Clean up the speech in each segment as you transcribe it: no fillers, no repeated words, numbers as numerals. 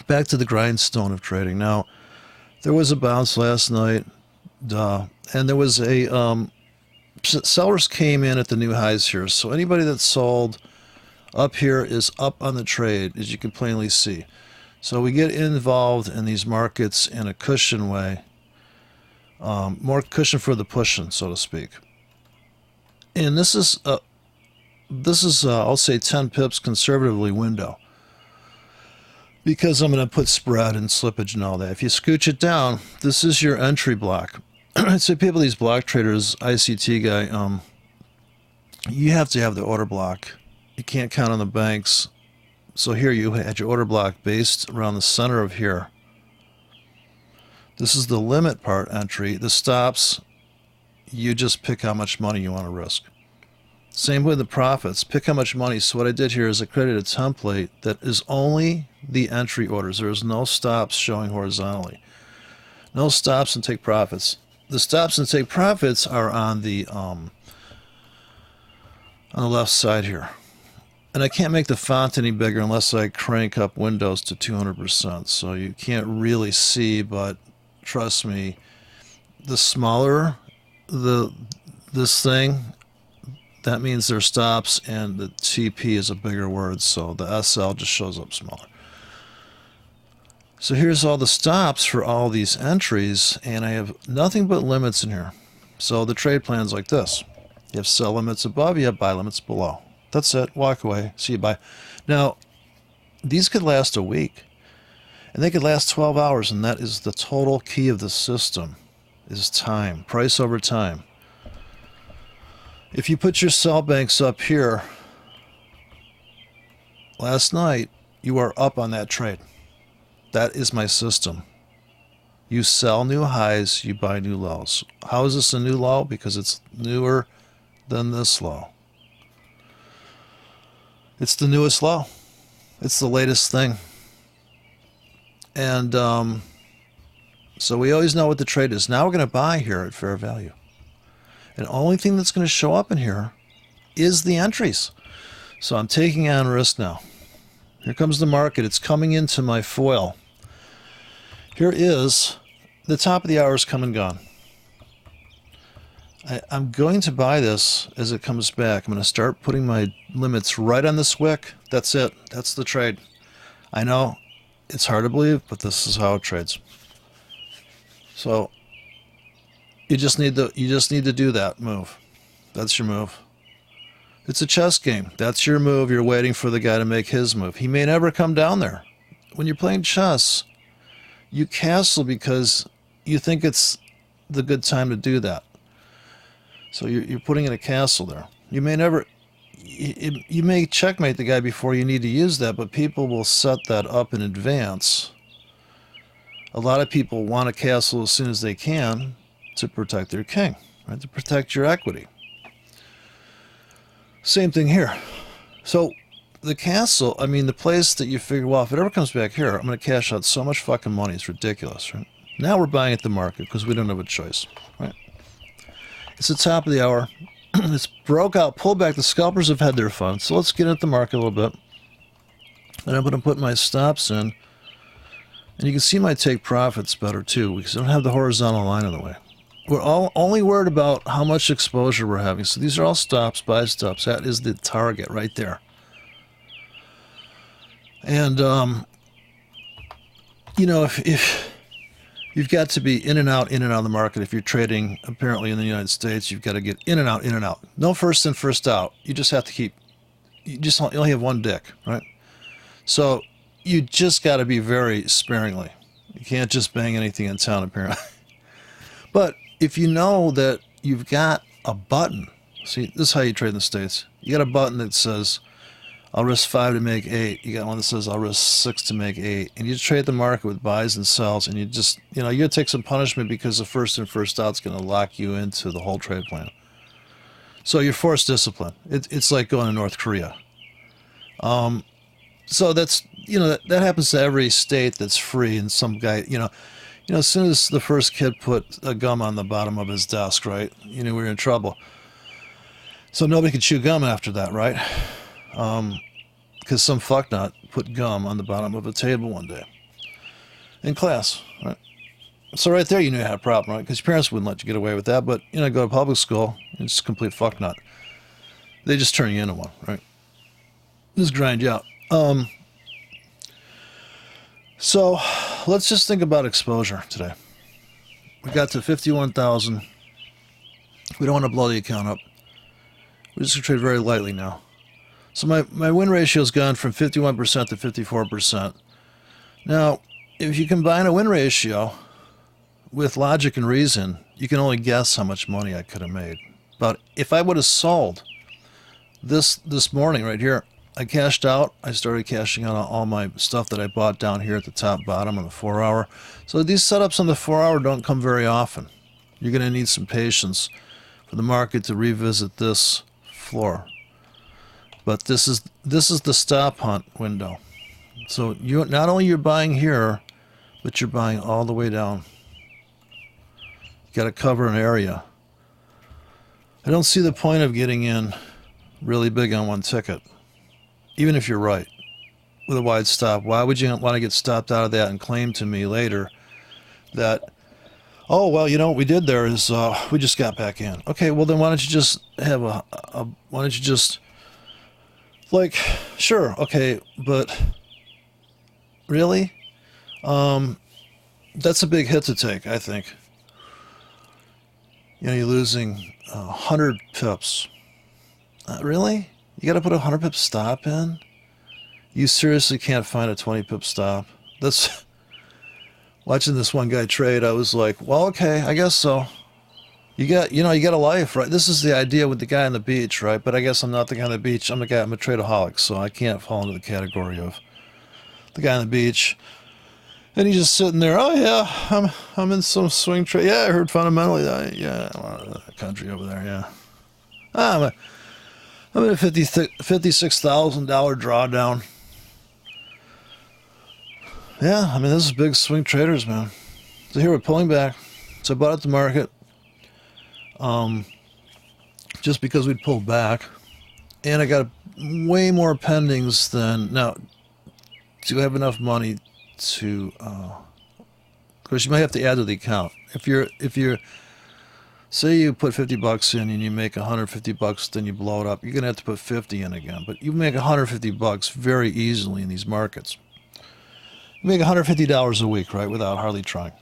back to the grindstone of trading. Now, there was a bounce last night, and there was a sellers came in at the new highs here. So anybody that sold up here is up on the trade, as you can plainly see. So we get involved in these markets in a cushion way, more cushion for the pushing, so to speak. And this is I'll say 10 pips conservatively window, because I'm going to put spread and slippage and all that. If you scooch it down, this is your entry block. I'd say people, these block traders, ICT guy, you have to have the order block. You can't count on the banks. So here you had your order block based around the center of here. This is the limit part entry. The stops, you just pick how much money you want to risk. Same with the profits. Pick how much money. So what I did here is I created a template that is only the entry orders. There is no stops showing horizontally. No stops and take profits. The stops and take profits are on the left side here. And I can't make the font any bigger unless I crank up Windows to 200%. So you can't really see, but trust me, the smaller this thing, that means there's stops, and the TP is a bigger word, so the SL just shows up smaller. So here's all the stops for all these entries, and I have nothing but limits in here. So the trade plan's like this. You have sell limits above, you have buy limits below. That's it. Walk away. See you bye. Now, these could last a week, and they could last 12 hours, and that is the total key of the system, is time, price over time. If you put your sell banks up here, last night, you are up on that trade. That is my system. You sell new highs, you buy new lows. How is this a new low? Because it's newer than this low. It's the newest low. It's the latest thing. And so we always know what the trade is. Now we're going to buy here at fair value. And the only thing that's going to show up in here is the entries. So I'm taking on risk now. Here comes the market. It's coming into my foil. Here is the top of the hour is come and gone. I'm going to buy this as it comes back. I'm going to start putting my limits right on this wick. That's it. That's the trade. I know it's hard to believe, but this is how it trades. So you just need to do that move. That's your move. It's a chess game. That's your move. You're waiting for the guy to make his move. He may never come down there. When you're playing chess, you castle because you think it's the good time to do that. So you're putting in a castle there. You may never, you may checkmate the guy before you need to use that, but people will set that up in advance. A lot of people want a castle as soon as they can to protect their king, right? To protect your equity. Same thing here. So the castle, I mean, the place that you figure, well, if it ever comes back here, I'm going to cash out so much fucking money. It's ridiculous, right? Now we're buying at the market because we don't have a choice, right? It's the top of the hour. It's broke out, pulled back. The scalpers have had their fun. So let's get at the market a little bit. And I'm going to put my stops in. And you can see my take profits better too, because I don't have the horizontal line in the way. We're only worried about how much exposure we're having. So these are all stops, buy stops. That is the target right there. And, you know, if you've got to be in and out of the market. If you're trading, apparently in the United States, you've got to get in and out, in and out. No first in, first out. You just have to keep, you only have one dick, right? So you just got to be very sparingly. You can't just bang anything in town, apparently. But if you know that you've got a button, see, this is how you trade in the States. You got a button that says, I'll risk 5 to make 8. You got one that says I'll risk 6 to make 8. And you trade the market with buys and sells, and you just, you know, you're going to take some punishment because the first in, first out's going to lock you into the whole trade plan. So you're forced discipline. It's like going to North Korea. So that's, you know, that happens to every state that's free, and some guy, you know, as soon as the first kid put a gum on the bottom of his desk, right, you knew we were in trouble. So nobody could chew gum after that, right? Because some fucknut put gum on the bottom of a table one day. in class, right? So right there, you knew you had a problem, right? Because your parents wouldn't let you get away with that. But, go to public school, it's a complete fucknut. They just turn you into one, right? Just grind you out. So let's just think about exposure today. We got to 51,000. We don't want to blow the account up. We're just going to trade very lightly now. So my win ratio has gone from 51% to 54%. Now, if you combine a win ratio with logic and reason, you can only guess how much money I could have made. But if I would have sold this morning right here, I cashed out. I started cashing out all my stuff that I bought down here at the top bottom on the 4-hour. So these setups on the 4-hour don't come very often. You're going to need some patience for the market to revisit this floor. But this is the stop hunt window. So you not only you're buying here, but you're buying all the way down. You got to cover an area. I don't see the point of getting in really big on one ticket, even if you're right with a wide stop. Why would you want to get stopped out of that and claim to me later that, oh, well, what we did there is we just got back in. Okay, well, then why don't you just have why don't you just, like, sure, okay, but really? That's a big hit to take, I think. You're losing 100 pips. Really? You got to put a 100 pip stop in? You seriously can't find a 20 pip stop? That's watching this one guy trade. I was like, well, okay, I guess so. You got a life, right? This is the idea with the guy on the beach, right? But I guess I'm not the guy on the beach. I'm a tradeaholic, so I can't fall into the category of the guy on the beach. And he's just sitting there. Oh yeah, I'm in some swing trade. Yeah, I heard fundamentally. Yeah, a lot of the country over there. Yeah, I'm in a $56,000 drawdown. Yeah, I mean this is big swing traders, man. So here we're pulling back. So I bought at the market, just because we'd pulled back, and I got way more pendings than now. Do I have enough money to? Of course, you might have to add to the account. If you're, say you put $50 in and you make $150, then you blow it up. You're gonna have to put 50 in again, but you make $150 very easily in these markets. You make $150 a week, right, without hardly trying.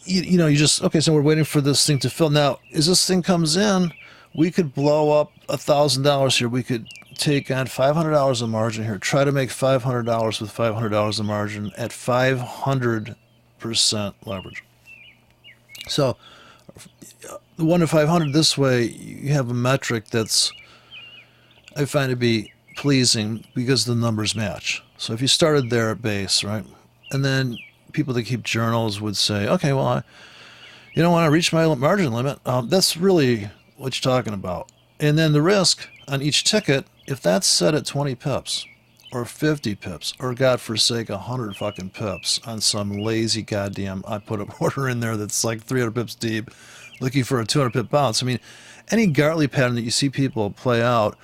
You just okay. So we're waiting for this thing to fill. Now, as this thing comes in, we could blow up $1,000 here. We could take on $500 of margin here. Try to make $500 with $500 of margin at 500% leverage. So, the 1 to 500 this way, you have a metric that's I find to be pleasing because the numbers match. So if you started there at base, right, and then people that keep journals would say, okay, well, when I reach my margin limit, that's really what you're talking about. And then the risk on each ticket, if that's set at 20 pips or 50 pips or God forsake 100 fucking pips on some lazy goddamn, I put an order in there that's like 300 pips deep looking for a 200 pip bounce. I mean, any Gartley pattern that you see people play out,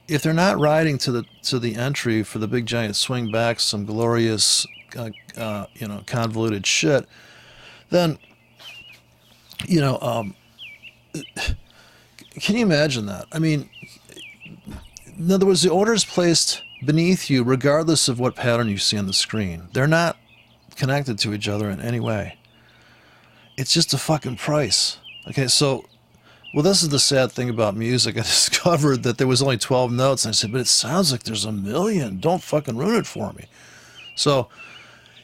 if they're not riding to the entry for the big giant swing back, some glorious convoluted shit, then can you imagine that? I mean, in other words, the orders placed beneath you, regardless of what pattern you see on the screen, they're not connected to each other in any way. It's just a fucking price. Okay, so, well, this is the sad thing about music. I discovered that there was only 12 notes, and I said, but it sounds like there's a million. Don't fucking ruin it for me. So,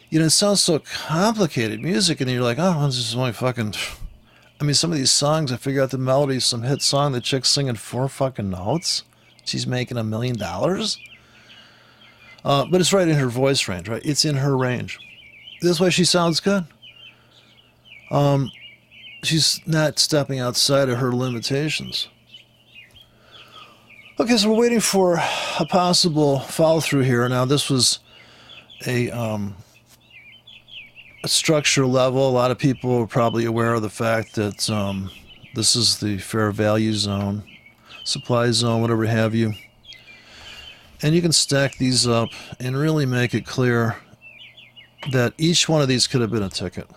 it sounds so complicated, music, and you're like, oh, this is only fucking... I mean, some of these songs, I figure out the melody, some hit song, the chick's singing 4 fucking notes. She's making $1 million. But it's right in her voice range, right? It's in her range. This way she sounds good. She's not stepping outside of her limitations. Okay, so we're waiting for a possible follow-through here. Now, this was a structure level. A lot of people are probably aware of the fact that this is the fair value zone, supply zone, whatever have you. And you can stack these up and really make it clear that each one of these could have been a ticket.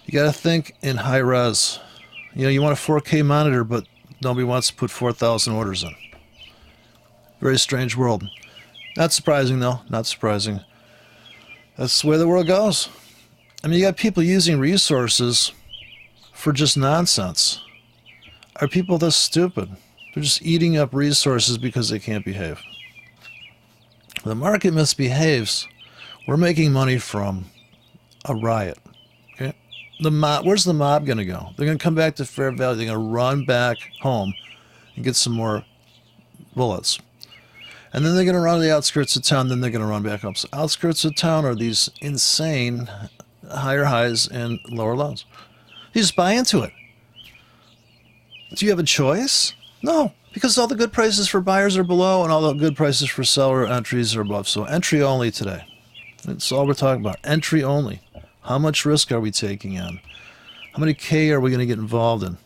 You got to think in high res. You know, you want a 4K monitor, but nobody wants to put 4,000 orders in. Very strange world. Not surprising, though. Not surprising. That's the way the world goes. I mean, you got people using resources for just nonsense. Are people this stupid? They're just eating up resources because they can't behave. The market misbehaves. We're making money from a riot. Okay? Where's the mob going to go? They're going to come back to Fair Valley. They're going to run back home and get some more bullets. And then they're going to run to the outskirts of town. Then they're going to run back up. So outskirts of town are these insane higher highs and lower lows. You just buy into it. Do you have a choice? No, because all the good prices for buyers are below and all the good prices for seller entries are above. So entry only today. That's all we're talking about. Entry only. How much risk are we taking on? How many K are we going to get involved in?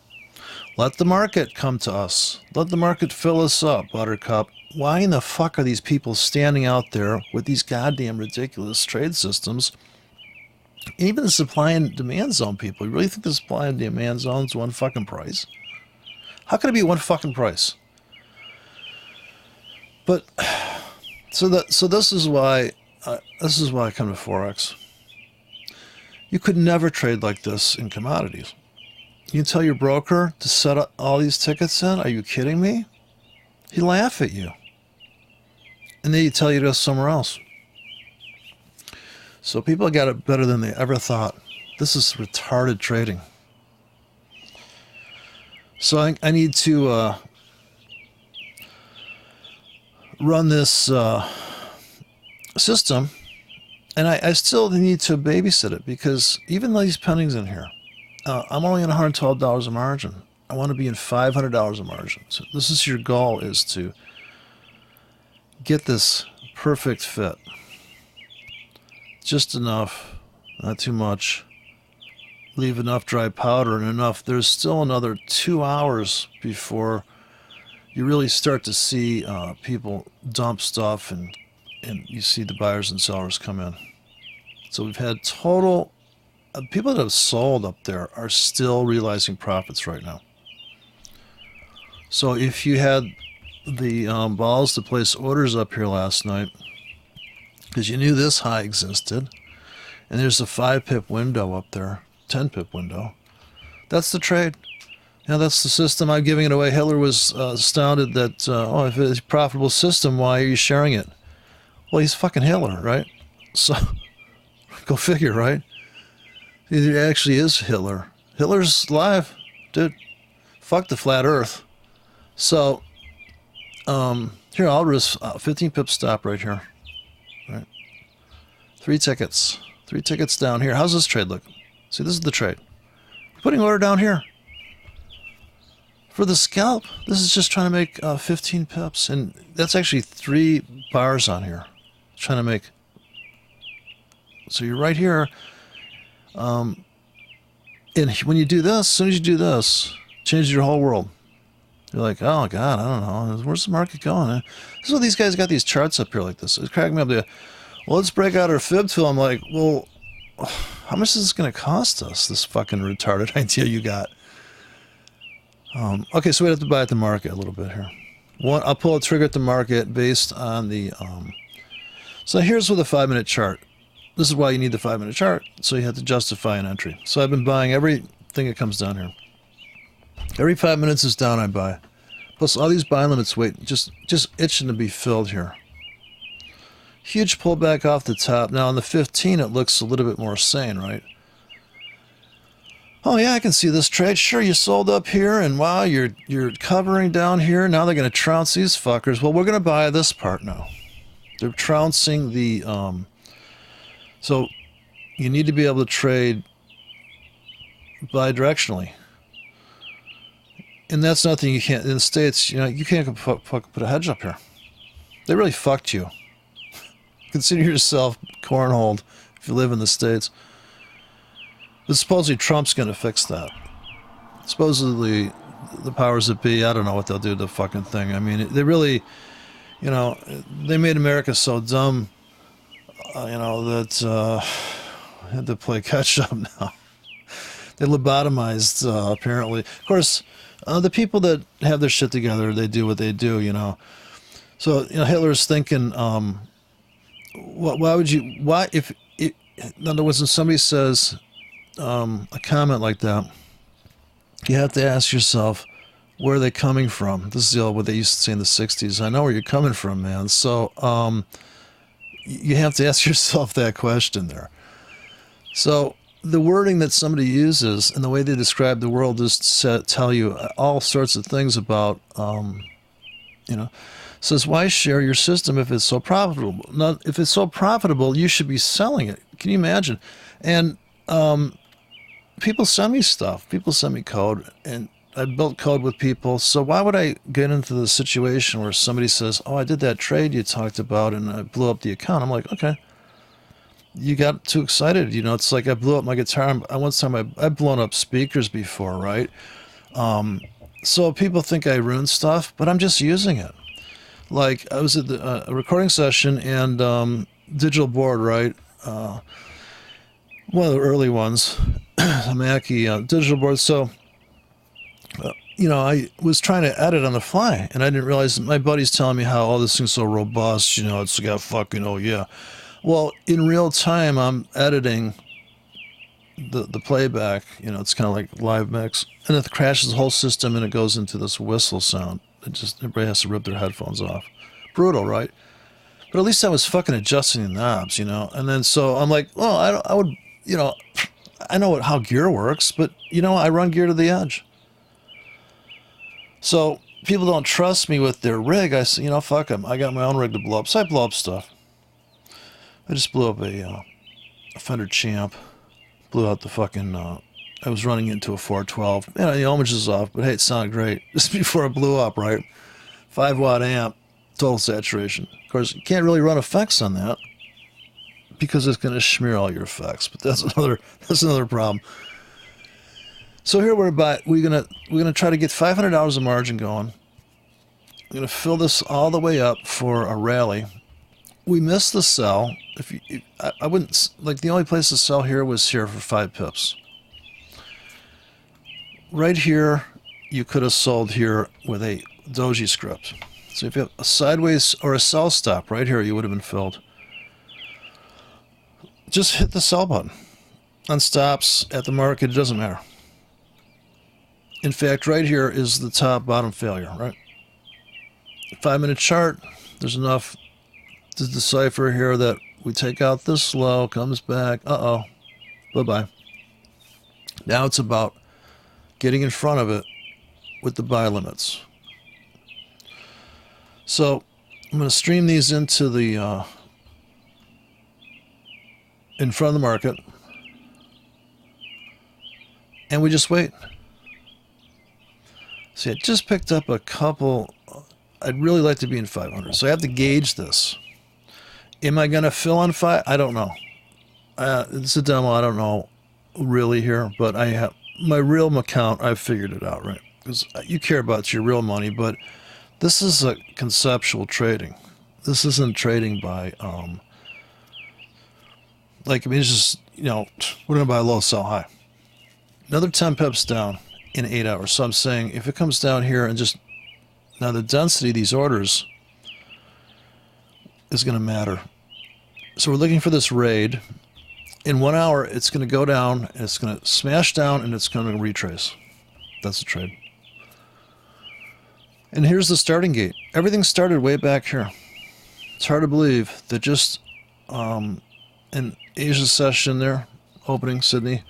Let the market come to us. Let the market fill us up, Buttercup. Why in the fuck are these people standing out there with these goddamn ridiculous trade systems? Even the supply and demand zone people. You really think the supply and demand zone is one fucking price? How can it be one fucking price? But so this is why I come to Forex. You could never trade like this in commodities. You tell your broker to set up all these tickets in. Are you kidding me? He'd laugh at you, and then he'd tell you to go somewhere else. So people got it better than they ever thought. This is retarded trading. So I need to run this system, and I still need to babysit it because even though these pendings in here, I'm only in $112 a margin. I want to be in $500 a margin. So this is your goal, is to get this perfect fit. Just enough, not too much. Leave enough dry powder and enough. There's still another 2 hours before you really start to see people dump stuff and you see the buyers and sellers come in. So we've had total, people that have sold up there are still realizing profits right now. So if you had the balls to place orders up here last night, because you knew this high existed, and there's a 5 pip window up there, 10 pip window, that's the trade. Now that's the system. I'm giving it away. Hitler was astounded that, if it's a profitable system, why are you sharing it? Well, he's fucking Hitler, right? So, go figure, right? It actually is Hitler. Hitler's alive, dude. Fuck the flat earth. So, here, I'll risk 15 pip stop right here. Right. 3 tickets. 3 tickets down here. How's this trade look? See, this is the trade. Putting order down here. For the scalp, this is just trying to make 15 pips. And that's actually 3 bars on here. Trying to make. So you're right here. And when you do this, as soon as you do this, changes your whole world. You're like, oh, God, I don't know. Where's the market going? This is what these guys got these charts up here like this. It's cracking me up. Well, let's break out our fib tool. I'm like, well, how much is this going to cost us, this fucking retarded idea you got? Okay, so we have to buy at the market a little bit here. I'll pull a trigger at the market based on the... So here's with a 5-minute chart. This is why you need the 5-minute chart, so you have to justify an entry. So I've been buying everything that comes down here. Every 5 minutes is down, I buy. Plus all these buy limits, wait, just itching to be filled here. Huge pullback off the top. Now on the 15, it looks a little bit more sane, right? Oh yeah, I can see this trade. Sure, you sold up here, and wow, you're covering down here. Now they're going to trounce these fuckers. Well, we're going to buy this part now. They're trouncing the... So you need to be able to trade bidirectionally. And that's nothing you can't... In the States, you can't put a hedge up here. They really fucked you. Consider yourself cornholed if you live in the States. But supposedly Trump's going to fix that. Supposedly the powers that be, I don't know what they'll do to the fucking thing. I mean, they really, you know, they made America so dumb, that had to play catch up now. They lobotomized, apparently. Of course, the people that have their shit together, they do what they do, you know. So, Hitler's thinking, in other words, when somebody says a comment like that, you have to ask yourself, where are they coming from? This is what they used to say in the 60s. I know where you're coming from, man. So you have to ask yourself that question there. So the wording that somebody uses and the way they describe the world is to tell you all sorts of things about, says, why share your system if it's so profitable? Now, if it's so profitable, you should be selling it. Can you imagine? And people send me stuff. People send me code, and I built code with people. So why would I get into the situation where somebody says, oh, I did that trade you talked about, and I blew up the account? I'm like, okay. You got too excited. It's like I blew up my guitar. One time I've blown up speakers before, right? So people think I ruined stuff, but I'm just using it. Like, I was at a recording session, and digital board, right? One of the early ones, a Mackie digital board. So, I was trying to edit on the fly, and I didn't realize that my buddy's telling me how all this thing's so robust, it's got fucking, oh yeah. Well, in real time, I'm editing the playback, it's kind of like live mix, and it crashes the whole system, and it goes into this whistle sound. Everybody has to rip their headphones off. Brutal, right? But at least I was fucking adjusting the knobs, And then so I'm like, well, I know how gear works, but I run gear to the edge. So people don't trust me with their rig. I say, fuck them. I got my own rig to blow up. So I blow up stuff. I just blew up a Fender Champ. Blew out the fucking. I was running into a 412. The ohmage is off, but hey, it sounded great. Just before it blew up, right? 5-watt amp, total saturation. Of course, you can't really run effects on that because it's going to smear all your effects. But that's another problem. So here we're gonna try to get $500 of margin going. I'm gonna fill this all the way up for a rally. We missed the sell. I wouldn't, like, the only place to sell here was here for 5 pips. Right here, you could have sold here with a doji script. So if you have a sideways or a sell stop right here, you would have been filled. Just hit the sell button. On stops, at the market, it doesn't matter. In fact, right here is the top bottom failure, right? 5-minute chart, there's enough to decipher here that we take out this low, comes back, bye-bye. Now it's about getting in front of it with the buy limits. So I'm going to stream these into the in front of the market, and we just wait. See, I just picked up a couple. I'd really like to be in 500, so I have to gauge this. Am I going to fill on 5? I don't know. It's a demo. I don't know really here, but I have my real account. I've figured it out, right? Because you care about your real money, but this is a conceptual trading. This isn't trading by, it's just, we're going to buy low, sell high. Another 10 pips down in 8 hours. So I'm saying if it comes down here and just, now the density of these orders is going to matter. So we're looking for this raid. In 1 hour, it's going to go down, and it's going to smash down, and it's going to retrace. That's the trade. And here's the starting gate. Everything started way back here. It's hard to believe that just in Asia session there, opening Sydney,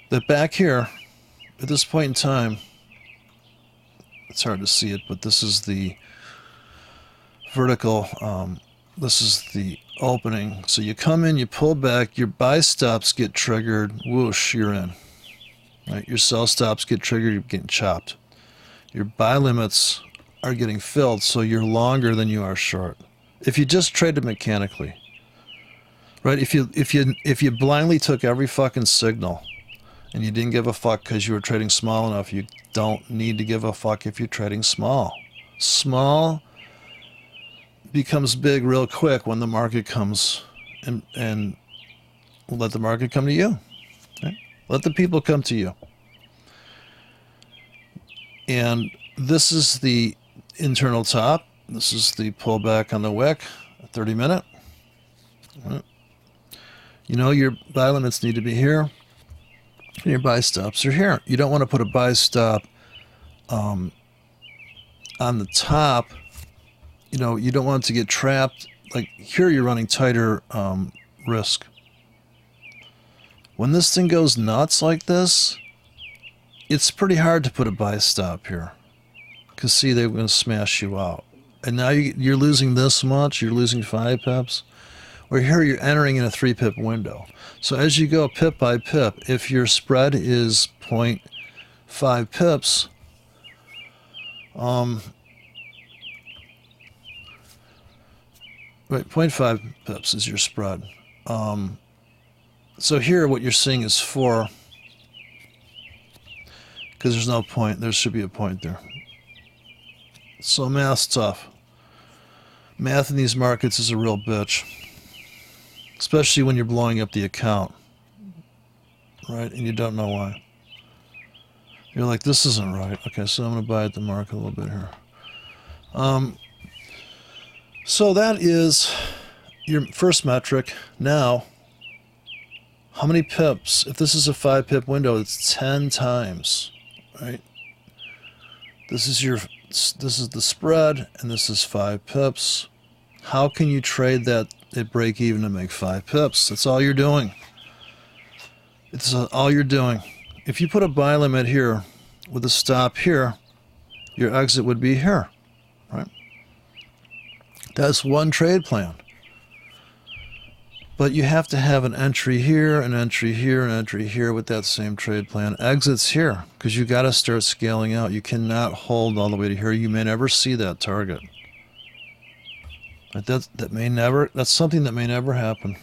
that back here, at this point in time, it's hard to see it, but this is the vertical, this is the opening. So you come in, you pull back, your buy stops get triggered, whoosh, you're in. Right? Your sell stops get triggered, you're getting chopped. Your buy limits are getting filled, so you're longer than you are short. If you just traded mechanically, right? If you blindly took every fucking signal and you didn't give a fuck because you were trading small enough. You don't need to give a fuck if you're trading small. Small becomes big real quick when the market comes, and let the market come to you. Right? Let the people come to you. And this is the internal top. This is the pullback on the wick, 30 minute. You know your buy limits need to be here, and your buy stops are here. You don't want to put a buy stop on the top. You know, you don't want it to get trapped. Like here, you're running tighter risk. When this thing goes nuts like this, it's pretty hard to put a buy stop here. Because see, they're going to smash you out. And now you're losing this much. You're losing 5 pips. Or here you're entering in a 3 pip window. So as you go pip by pip, if your spread is 0.5 pips, right, 0.5 pips is your spread. So here what you're seeing is 4, because there's no point. There should be a point there. So math's tough. Math in these markets is a real bitch. Especially when you're blowing up the account, right? And you don't know why. You're like, this isn't right. Okay, so I'm going to buy at the market a little bit here. So that is your first metric. Now, how many pips? If this is a 5 pip window, it's 10 times, right? This is the spread, and this is 5 pips. How can you trade that at break even to make 5 pips? That's all you're doing. It's all you're doing. If you put a buy limit here with a stop here, your exit would be here, right? That's one trade plan. But you have to have an entry here, an entry here, an entry here with that same trade plan. Exits here, because you got to start scaling out. You cannot hold all the way to here. You may never see that target. That's something that may never happen.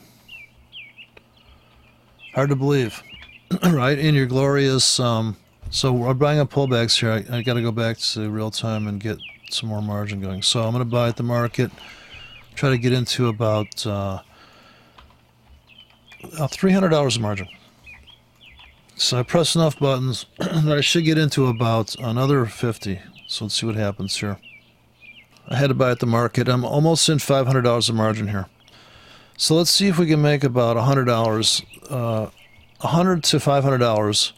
Hard to believe, right? In your glorious, so we're buying up pullbacks here. I got to go back to real time and get some more margin going. So I'm going to buy at the market, try to get into about $300 of margin. So I press enough buttons that I should get into about another 50. So let's see what happens here. I had to buy at the market. I'm almost in $500 of margin here. So let's see if we can make about $100, $100 to $500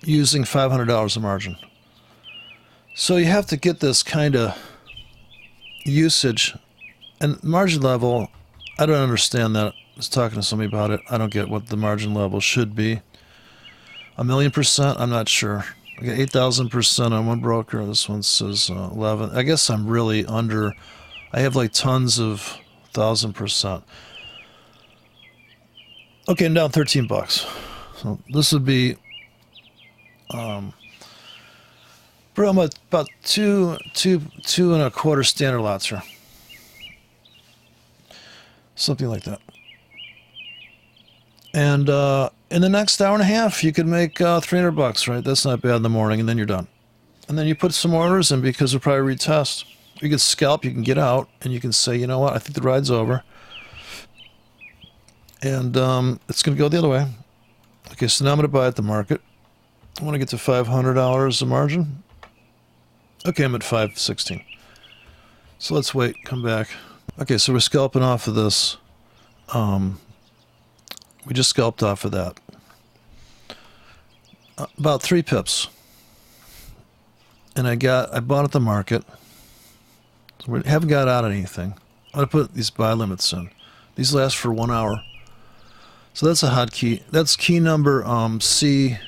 using $500 of margin. So you have to get this kind of usage and margin level. I don't understand that. I was talking to somebody about it. I don't get what the margin level should be. 1,000,000%? I'm not sure. I got 8,000% on one broker. This one says 11. I guess I'm really under. I have like tons of 1,000%. Okay, I'm down $13. So this would be about 2.25 standard lots here. Something like that. And in the next hour and a half, you could make $300, right? That's not bad in the morning, and then you're done. And then you put some orders in because we'll probably retest. You can scalp, you can get out, and you can say, you know what, I think the ride's over. And it's going to go the other way. Okay, so now I'm going to buy at the market. I want to get to $500 of margin. Okay, I'm at 516. So let's wait, come back. Okay, so we're scalping off of this. We just scalped off of that. About 3 pips. And I bought at the market. So we haven't got out anything. I'm going to put these buy limits in. These last for 1 hour. So that's a hot key. That's key number C2.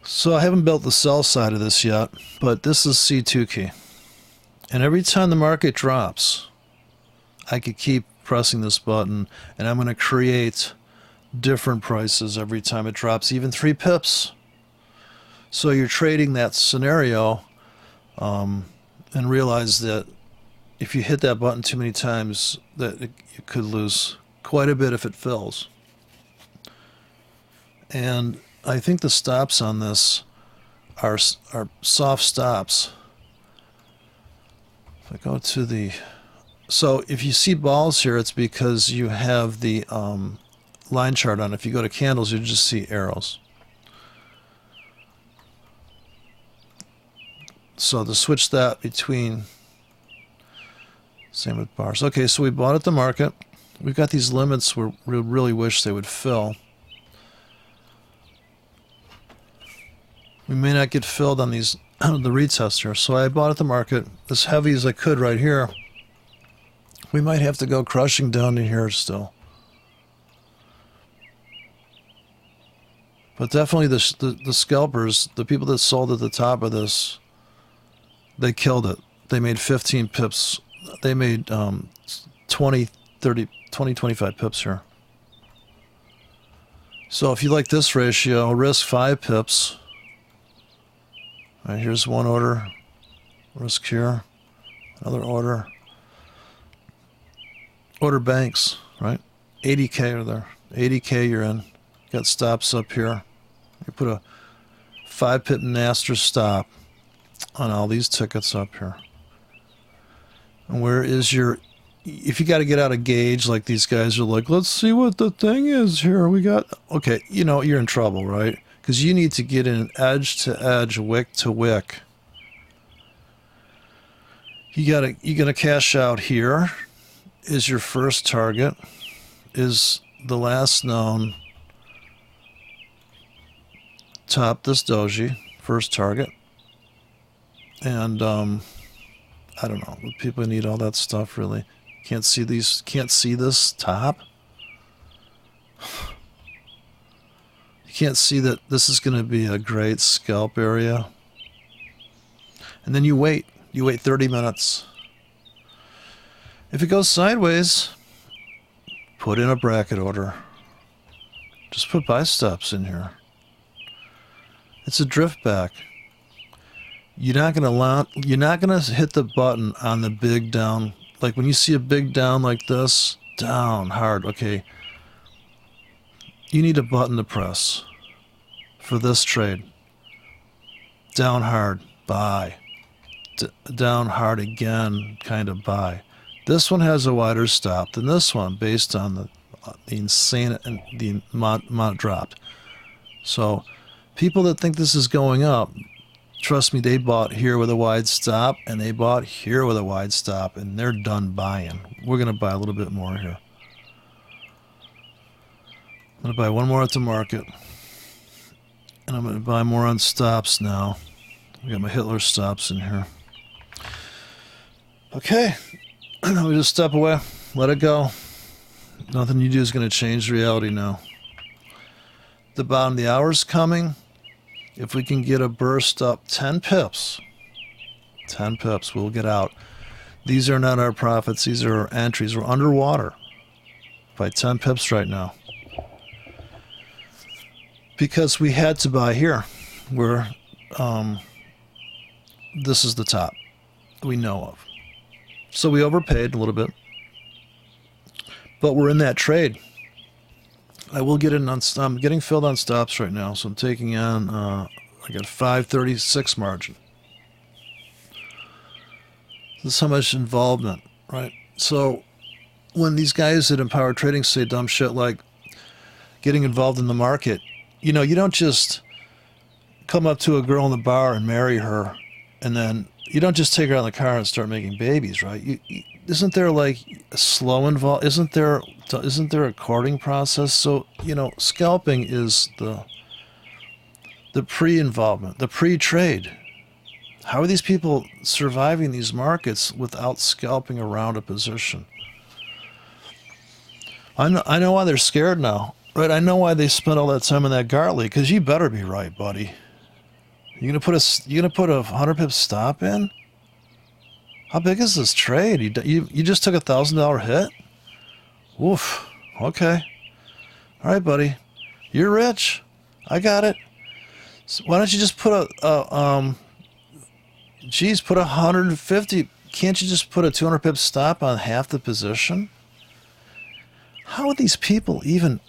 So I haven't built the sell side of this yet, but this is C2 key. And every time the market drops, I could keep pressing this button, and I'm going to create different prices every time it drops, even 3 pips. So you're trading that scenario and realize that if you hit that button too many times, that you could lose quite a bit if it fills. And I think the stops on this are soft stops. If I go to the... So if you see balls here, it's because you have the line chart on. If you go to candles, you just see arrows. So to switch that between... Same with bars. Okay, so we bought at the market. We've got these limits where we really wish they would fill. We may not get filled on these the retest here. So I bought at the market as heavy as I could right here. We might have to go crushing down to here still. But definitely the scalpers, the people that sold at the top of this, they killed it. They made 15 pips. They made 20, 30, 20, 25 pips here. So if you like this ratio, risk 5 pips. All right, here's one order. Risk here. Another order. Order banks, right? 80K are there. 80K you're in. Got stops up here. You put a 5 pip master stop on all these tickets up here. And where is your... If you got to get out of gauge, like these guys are like, let's see what the thing is here. We got... Okay, you know, you're in trouble, right? Because you need to get in edge to edge, wick to wick. You're gonna cash out here. Is your first target. Is the last known top this doji, first target. And I don't know. People need all that stuff really. Can't see these. Can't see this top. You can't see that this is going to be a great scalp area. And then you wait. You wait 30 minutes. If it goes sideways, put in a bracket order. Just put buy stops in here. It's a drift back. You're not gonna hit the button on the big down. Like when you see a big down like this, down hard. Okay. You need a button to press for this trade. Down hard, buy. Down hard again, kind of buy. This one has a wider stop than this one based on the insane and the amount dropped. So people that think this is going up, trust me, they bought here with a wide stop and they bought here with a wide stop and they're done buying. We're going to buy a little bit more here. I'm going to buy one more at the market. And I'm going to buy more on stops now. I got my Hitler stops in here. Okay. We just step away. Let it go. Nothing you do is going to change reality now. The bottom of the hour's coming. If we can get a burst up 10 pips, 10 pips, we'll get out. These are not our profits. These are our entries. We're underwater by 10 pips right now. Because we had to buy here, where this is the top we know of. So we overpaid a little bit. But we're in that trade. I will get in on... I'm getting filled on stops right now, so I'm taking on... I got 536 margin. This is how much involvement, right? So when these guys at Empower Trading say dumb shit like getting involved in the market, you know, you don't just come up to a girl in the bar and marry her, and then you don't just take her out in the car and start making babies, right? Isn't there like a slow involved? Isn't there a courting process? So, you know, scalping is the pre-involvement, the pre-trade. How are these people surviving these markets without scalping around a position? I know why they're scared now, right? I know why they spent all that time in that Gartley, because you better be right, buddy. You gonna put a 100 pip stop in? How big is this trade? You just took $1,000 hit? Woof. Okay. All right, buddy. You're rich. I got it. So why don't you just put put 150. Can't you just put a 200 pip stop on half the position? How are these people even...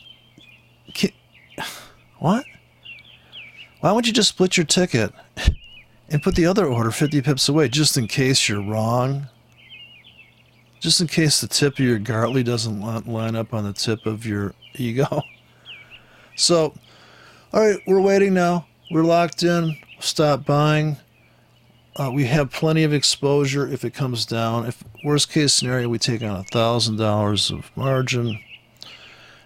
What? Why don't you just split your ticket and put the other order 50 pips away just in case you're wrong? Just in case the tip of your Gartley doesn't line up on the tip of your ego. So, all right, we're waiting now. We're locked in. Stop buying. We have plenty of exposure if it comes down. If worst case scenario, we take on $1,000 of margin,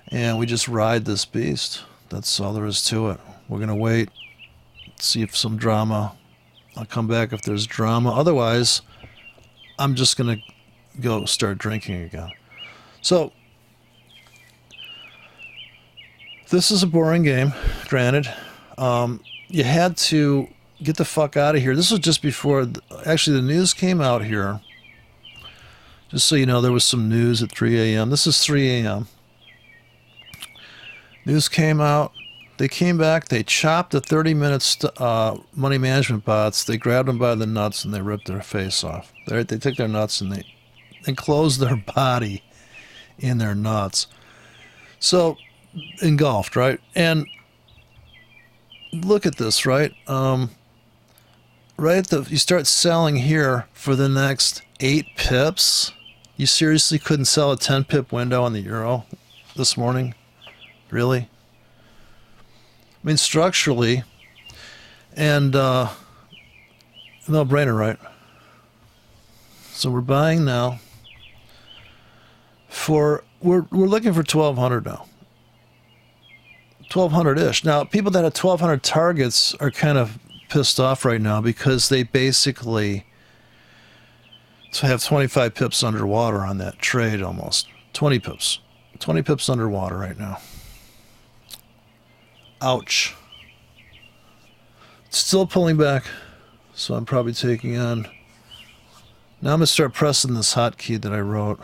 and we just ride this beast. That's all there is to it. We're gonna wait, see if some drama. I'll come back if there's drama. Otherwise, I'm just gonna go start drinking again. So this is a boring game, granted. You had to get the fuck out of here. This was just before, actually, the news came out here. Just so you know, there was some news at 3 a.m. This is 3 a.m. News came out. They came back. They chopped the 30-minute money management bots. They grabbed them by the nuts and they ripped their face off. They took their nuts and they enclosed their body in their nuts. So, engulfed, right? And look at this, right? You start selling here for the next 8 pips. You seriously couldn't sell a 10 pip window on the euro this morning? Really? I mean, structurally, and no brainer, right? So we're buying now for, we're looking for 1,200 now. 1,200-ish. Now, people that have 1,200 targets are kind of pissed off right now because they basically have 25 pips underwater on that trade almost. 20 pips. 20 pips underwater right now. Ouch. Still pulling back, so I'm probably taking on. Now I'm going to start pressing this hotkey that I wrote.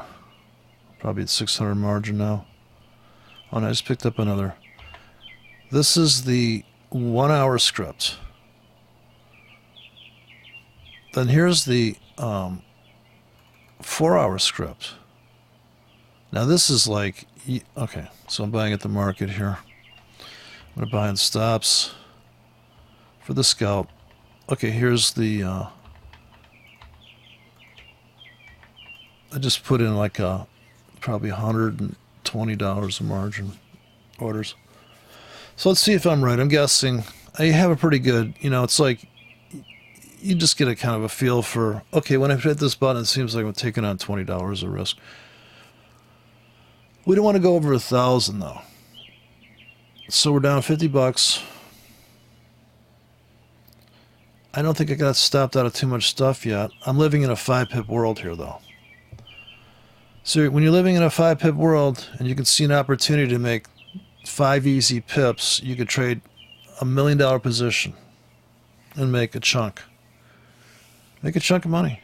Probably at 600 margin now. Oh, and I just picked up another. This is the 1 hour script. Then here's the 4 hour script. Now this is like, okay, so I'm buying at the market here. I'm going to buy in stops for the scalp. Okay, here's the, I just put in like probably $120 of margin orders. So let's see if I'm right. I'm guessing I have a pretty good, it's like you just get a kind of a feel for, okay, when I hit this button, it seems like I'm taking on $20 of risk. We don't want to go over 1,000 though. So we're down $50. I don't think I got stopped out of too much stuff yet. I'm living in a 5 pip world here though. So when you're living in a 5 pip world and you can see an opportunity to make 5 easy pips, you could trade $1 million position and make a chunk. Make a chunk of money.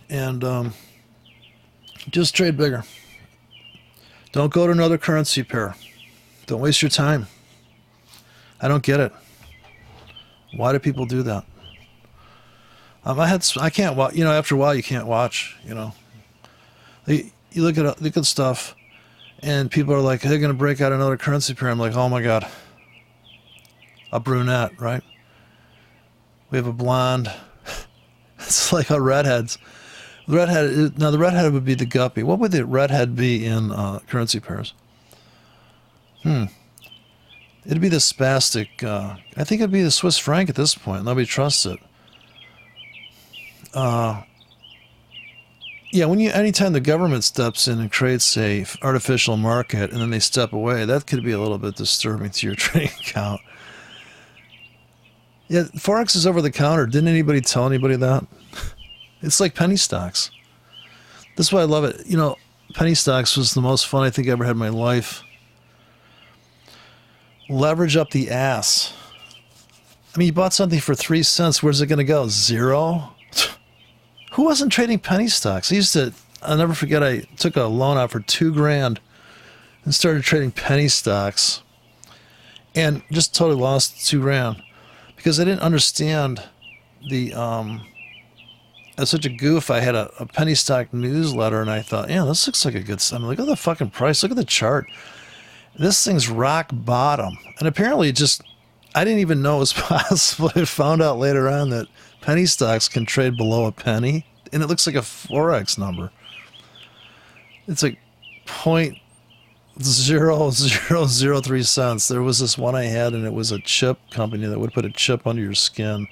And just trade bigger. Don't go to another currency pair. Don't waste your time. I don't get it. Why do people do that? I can't watch. After a while, you can't watch. You look at stuff, and people are like, they're going to break out another currency pair. I'm like, oh my god, a brunette, right? We have a blonde. It's like a redheads. The redhead would be the guppy. What would the redhead be in currency pairs? It'd be the spastic. I think it'd be the Swiss franc at this point. Nobody trusts it. Yeah, anytime the government steps in and creates a artificial market and then they step away, that could be a little bit disturbing to your trading account. Yeah, Forex is over the counter. Didn't anybody tell anybody that? It's like penny stocks. That's why I love it. Penny stocks was the most fun I think I ever had in my life. Leverage up the ass. I mean, you bought something for 3 cents. Where's it going to go? 0? Who wasn't trading penny stocks? I'll never forget, I took a loan out for $2,000 and started trading penny stocks and just totally lost $2,000 because I didn't understand the, as such a goof, I had a penny stock newsletter and I thought, yeah, this looks like a good, look at the fucking price. Look at the chart. This thing's rock bottom. And apparently I didn't even know it was possible. I found out later on that penny stocks can trade below a penny. And it looks like a Forex number. It's like 0.0003 cents. There was this one I had, and it was a chip company that would put a chip under your skin.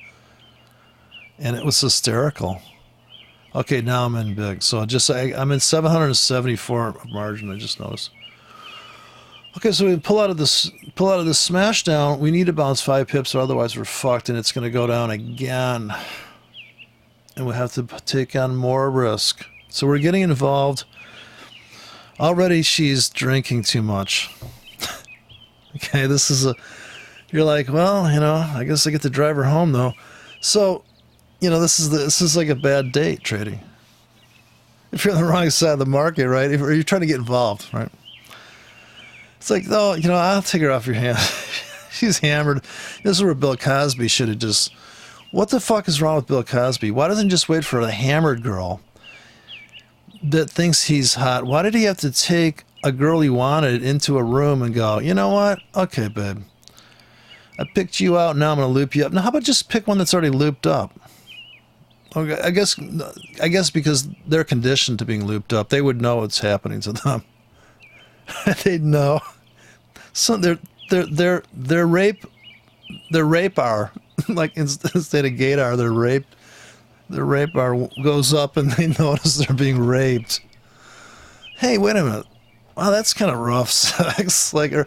And it was hysterical. Okay, now I'm in big. So I'm in 774 margin, I just noticed. Okay, so we pull out of this smash down. We need to bounce 5 pips, or otherwise we're fucked, and it's going to go down again. And we have to take on more risk. So we're getting involved. Already she's drinking too much. Okay, you're like, well, I guess I get to drive her home though. So, this is like a bad date trading. If you're on the wrong side of the market, right? Or you're trying to get involved, right? It's like, no, I'll take her off your hands. She's hammered. This is where Bill Cosby should have just... What the fuck is wrong with Bill Cosby? Why doesn't he just wait for a hammered girl that thinks he's hot? Why did he have to take a girl he wanted into a room and go, you know what? Okay, babe. I picked you out, now I'm going to loop you up. Now, how about just pick one that's already looped up? Okay, I guess because they're conditioned to being looped up, they would know what's happening to them. They'd know. So their rape hour, like instead of gate hour, their rape hour goes up and they notice they're being raped. Hey, wait a minute. Wow, that's kind of rough sex. Or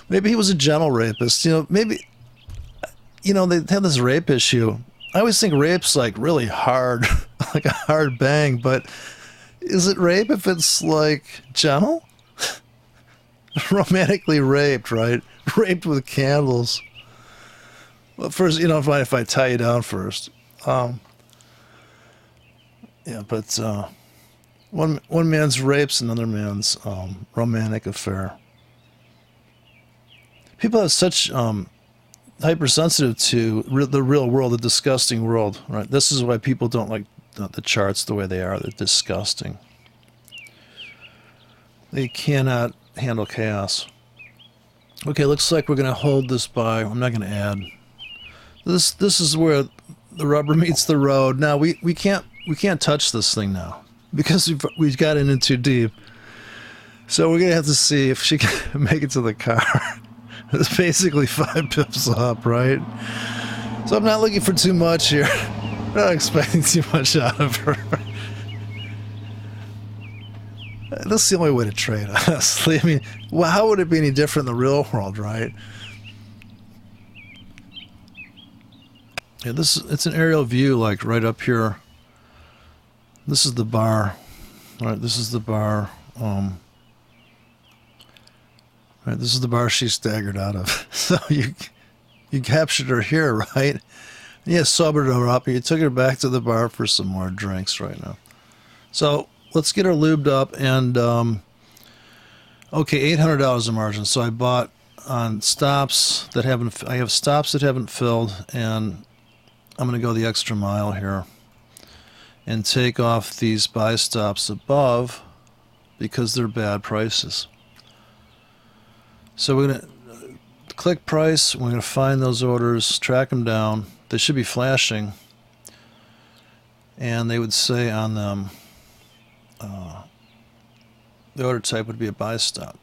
maybe he was a gentle rapist. Maybe they have this rape issue. I always think rape's like really hard, like a hard bang, but is it rape if it's like gentle? Romantically raped, right? Raped with candles. Well, first, if I tie you down first. But one man's rapes another man's romantic affair. People are such hypersensitive to the real world, the disgusting world, right? This is why people don't like the charts the way they are. They're disgusting. They cannot handle chaos. Okay, looks like we're going to hold this buy. I'm not going to add. This is where the rubber meets the road. Now we can't touch this thing now because we've got in too deep. So we're going to have to see if she can make it to the car. It's basically 5 pips up, right? So I'm not looking for too much here. I'm not expecting too much out of her. That's the only way to trade, honestly. I mean, well, how would it be any different in the real world, right? Yeah, it's an aerial view, like right up here. This is the bar. Right, this is the bar. Right, this is the bar she staggered out of. So you captured her here, right? You sobered her up. You took her back to the bar for some more drinks right now. So let's get her lubed up and okay, $800 in margin. So I bought on stops that haven't. I have stops that haven't filled, and I'm going to go the extra mile here and take off these buy stops above because they're bad prices. So we're going to click price. We're going to find those orders, track them down. They should be flashing, and they would say on them the order type would be a buy stop.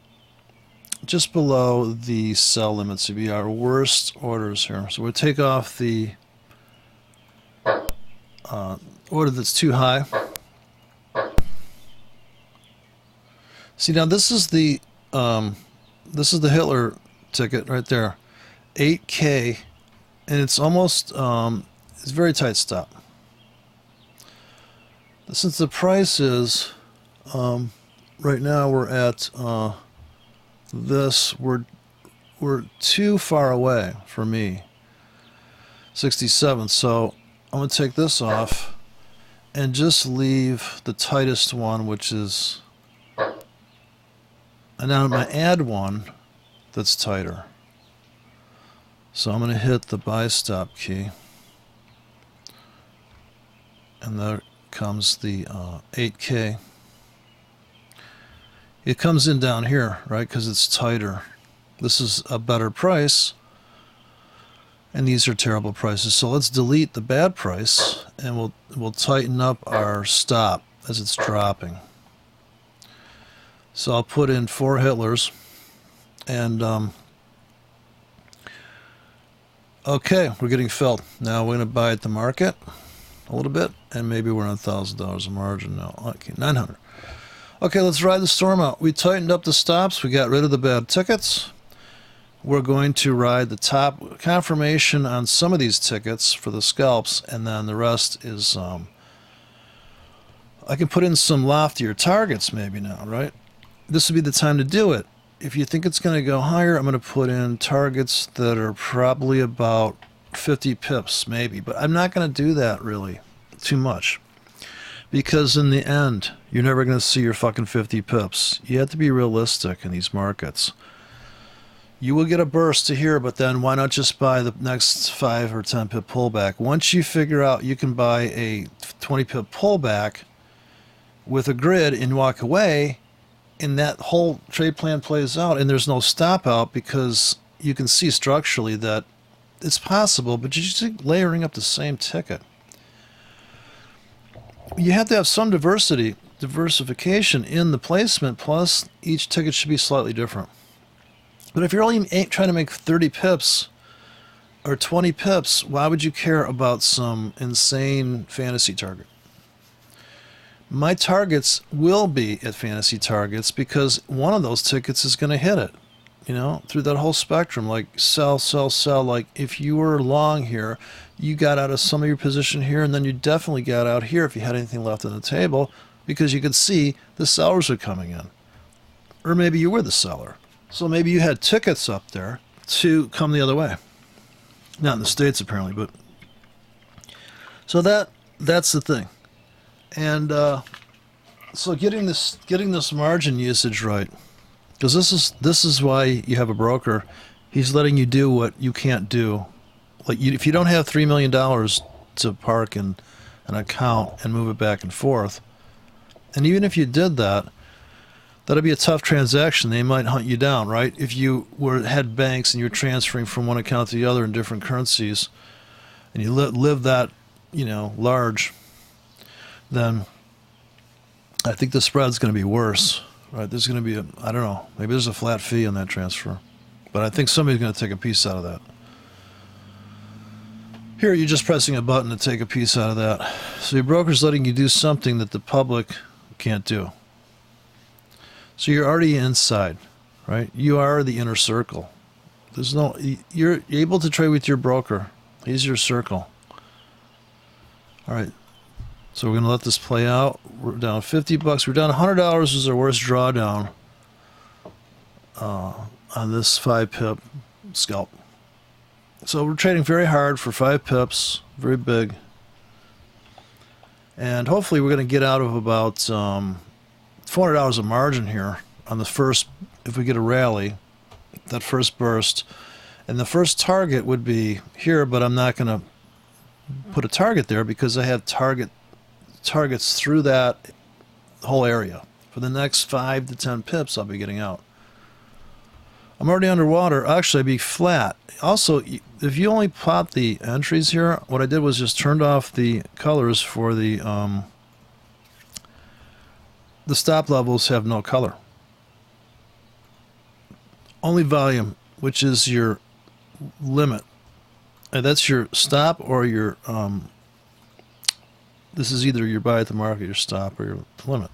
Just below the sell limits would be our worst orders here. So we'll take off the order that's too high. See, now this is the Hitler ticket right there, 8K, and it's almost it's a very tight stop. Since the price is right now we're at this, we're too far away for me, 67. So I'm going to take this off and just leave the tightest one, which is, and now I'm going to add one that's tighter. So I'm going to hit the buy stop key, and there comes the 8K. It comes in down here, right, because it's tighter. This is a better price, and these are terrible prices. So let's delete the bad price, and we'll tighten up our stop as it's dropping. So I'll put in 4 Hitlers, and okay, we're getting filled. Now we're going to buy at the market a little bit, and maybe we're on $1,000 a margin now. Okay, 900. Okay, let's ride the storm out. We tightened up the stops. We got rid of the bad tickets. We're going to ride the top confirmation on some of these tickets for the scalps, and then the rest is, I can put in some loftier targets maybe now, right? This would be the time to do it. If you think it's going to go higher, I'm going to put in targets that are probably about 50 pips maybe, but I'm not going to do that really too much, because in the end, you're never going to see your fucking 50 pips. You have to be realistic in these markets. You will get a burst to here, but then why not just buy the next 5 or 10 pip pullback? Once you figure out you can buy a 20 pip pullback with a grid and walk away, and that whole trade plan plays out, and there's no stop out, because you can see structurally that it's possible, but you're just layering up the same ticket. You have to have some diversification in the placement, plus each ticket should be slightly different. But if you're only trying to make 30 pips or 20 pips, why would you care about some insane fantasy target? My targets will be at fantasy targets, because one of those tickets is going to hit it, you know, through that whole spectrum, like sell, sell, sell. Like if you were long here, you got out of some of your position here, and then you definitely got out here if you had anything left on the table, because you could see the sellers are coming in. Or maybe you were the seller. So maybe you had tickets up there to come the other way. Not in the States apparently, but so that's the thing. And so getting this margin usage right, because this is why you have a broker. He's letting you do what you can't do. Like if you don't have $3 million to park in an account and move it back and forth, and even if you did that, that'd be a tough transaction. They might hunt you down, right? If you had banks and you're transferring from one account to the other in different currencies, and you live that, you know, large, then I think the spread's going to be worse, right? There's going to be I don't know, maybe there's a flat fee on that transfer, but I think somebody's going to take a piece out of that. Here, you're just pressing a button to take a piece out of that. So your broker's letting you do something that the public can't do. So you're already inside, right? You are the inner circle. You're able to trade with your broker. He's your circle. All right. So we're going to let this play out. We're down $50. We're down $100 is our worst drawdown on this 5 pip scalp. So we're trading very hard for 5 pips, very big. And hopefully we're going to get out of about $400 of margin here on the first, if we get a rally, that first burst. And the first target would be here, but I'm not going to put a target there because I have targets through that whole area. For the next 5 to 10 pips, I'll be getting out. I'm already underwater. Actually, I'd be flat. Also, if you only plot the entries here, what I did was just turned off the colors for the stop levels have no color. Only volume, which is your limit. And that's your stop or your, this is either your buy at the market, your stop, or your limit.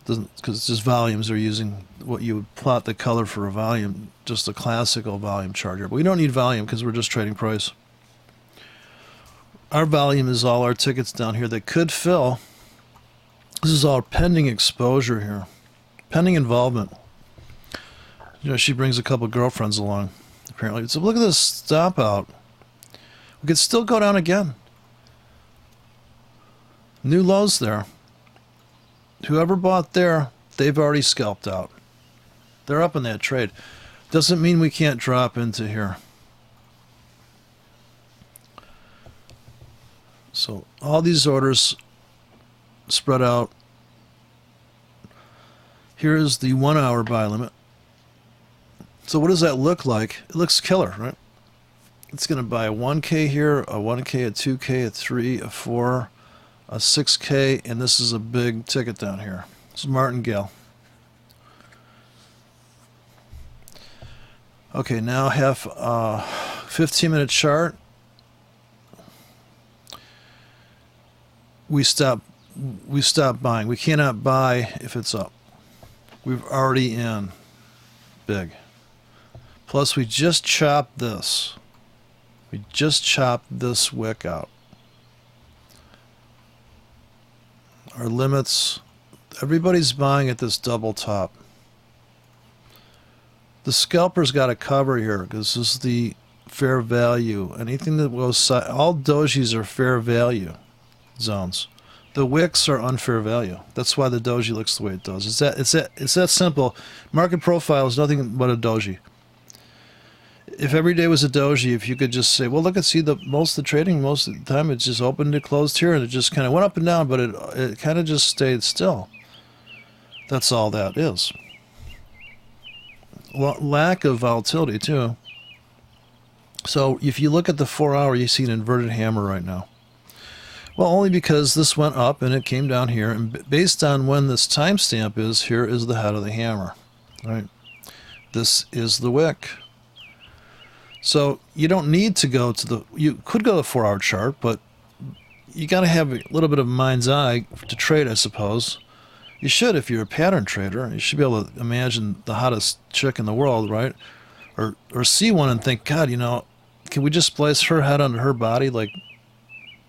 Because it's just volumes. They're using what you would plot the color for a volume, just a classical volume chart here. But we don't need volume because we're just trading price. Our volume is all our tickets down here that could fill. This is all pending exposure here, pending involvement. You know, she brings a couple girlfriends along, apparently. So look at this stop out. We could still go down again. New lows there. Whoever bought there, they've already scalped out. They're up in that trade. Doesn't mean we can't drop into here. So all these orders spread out. Here is the 1 hour buy limit. So what does that look like? It looks killer, right? It's going to buy a 1K here, a 1K, a 2K, a 3, a 4, a 6K, and this is a big ticket down here. This is martingale. Okay, now have a 15-minute chart. We stop buying. We cannot buy if it's up. We've already in big. Plus, we just chopped this. We just chopped this wick out. Our limits, everybody's buying at this double top. The scalper's got a cover here because this is the fair value. Anything that goes, all dojis are fair value zones. The wicks are unfair value. That's why the doji looks the way it does. It's that simple. Market profile is nothing but a doji. If every day was a doji, if you could just say, well, look and see most of the trading, most of the time it's just opened and closed here, and it just kind of went up and down, but it kind of just stayed still. That's all that is. Lack of volatility too. So if you look at the 4 hour, you see an inverted hammer right now. Well, only because this went up and it came down here, and based on when this timestamp is, here is the head of the hammer, right? This is the wick. So you don't need to go to you could go to the 4 hour chart, but you got to have a little bit of mind's eye to trade, I suppose. You should, if you're a pattern trader. You should be able to imagine the hottest chick in the world, right? Or see one and think, God, you know, can we just place her head under her body? Like,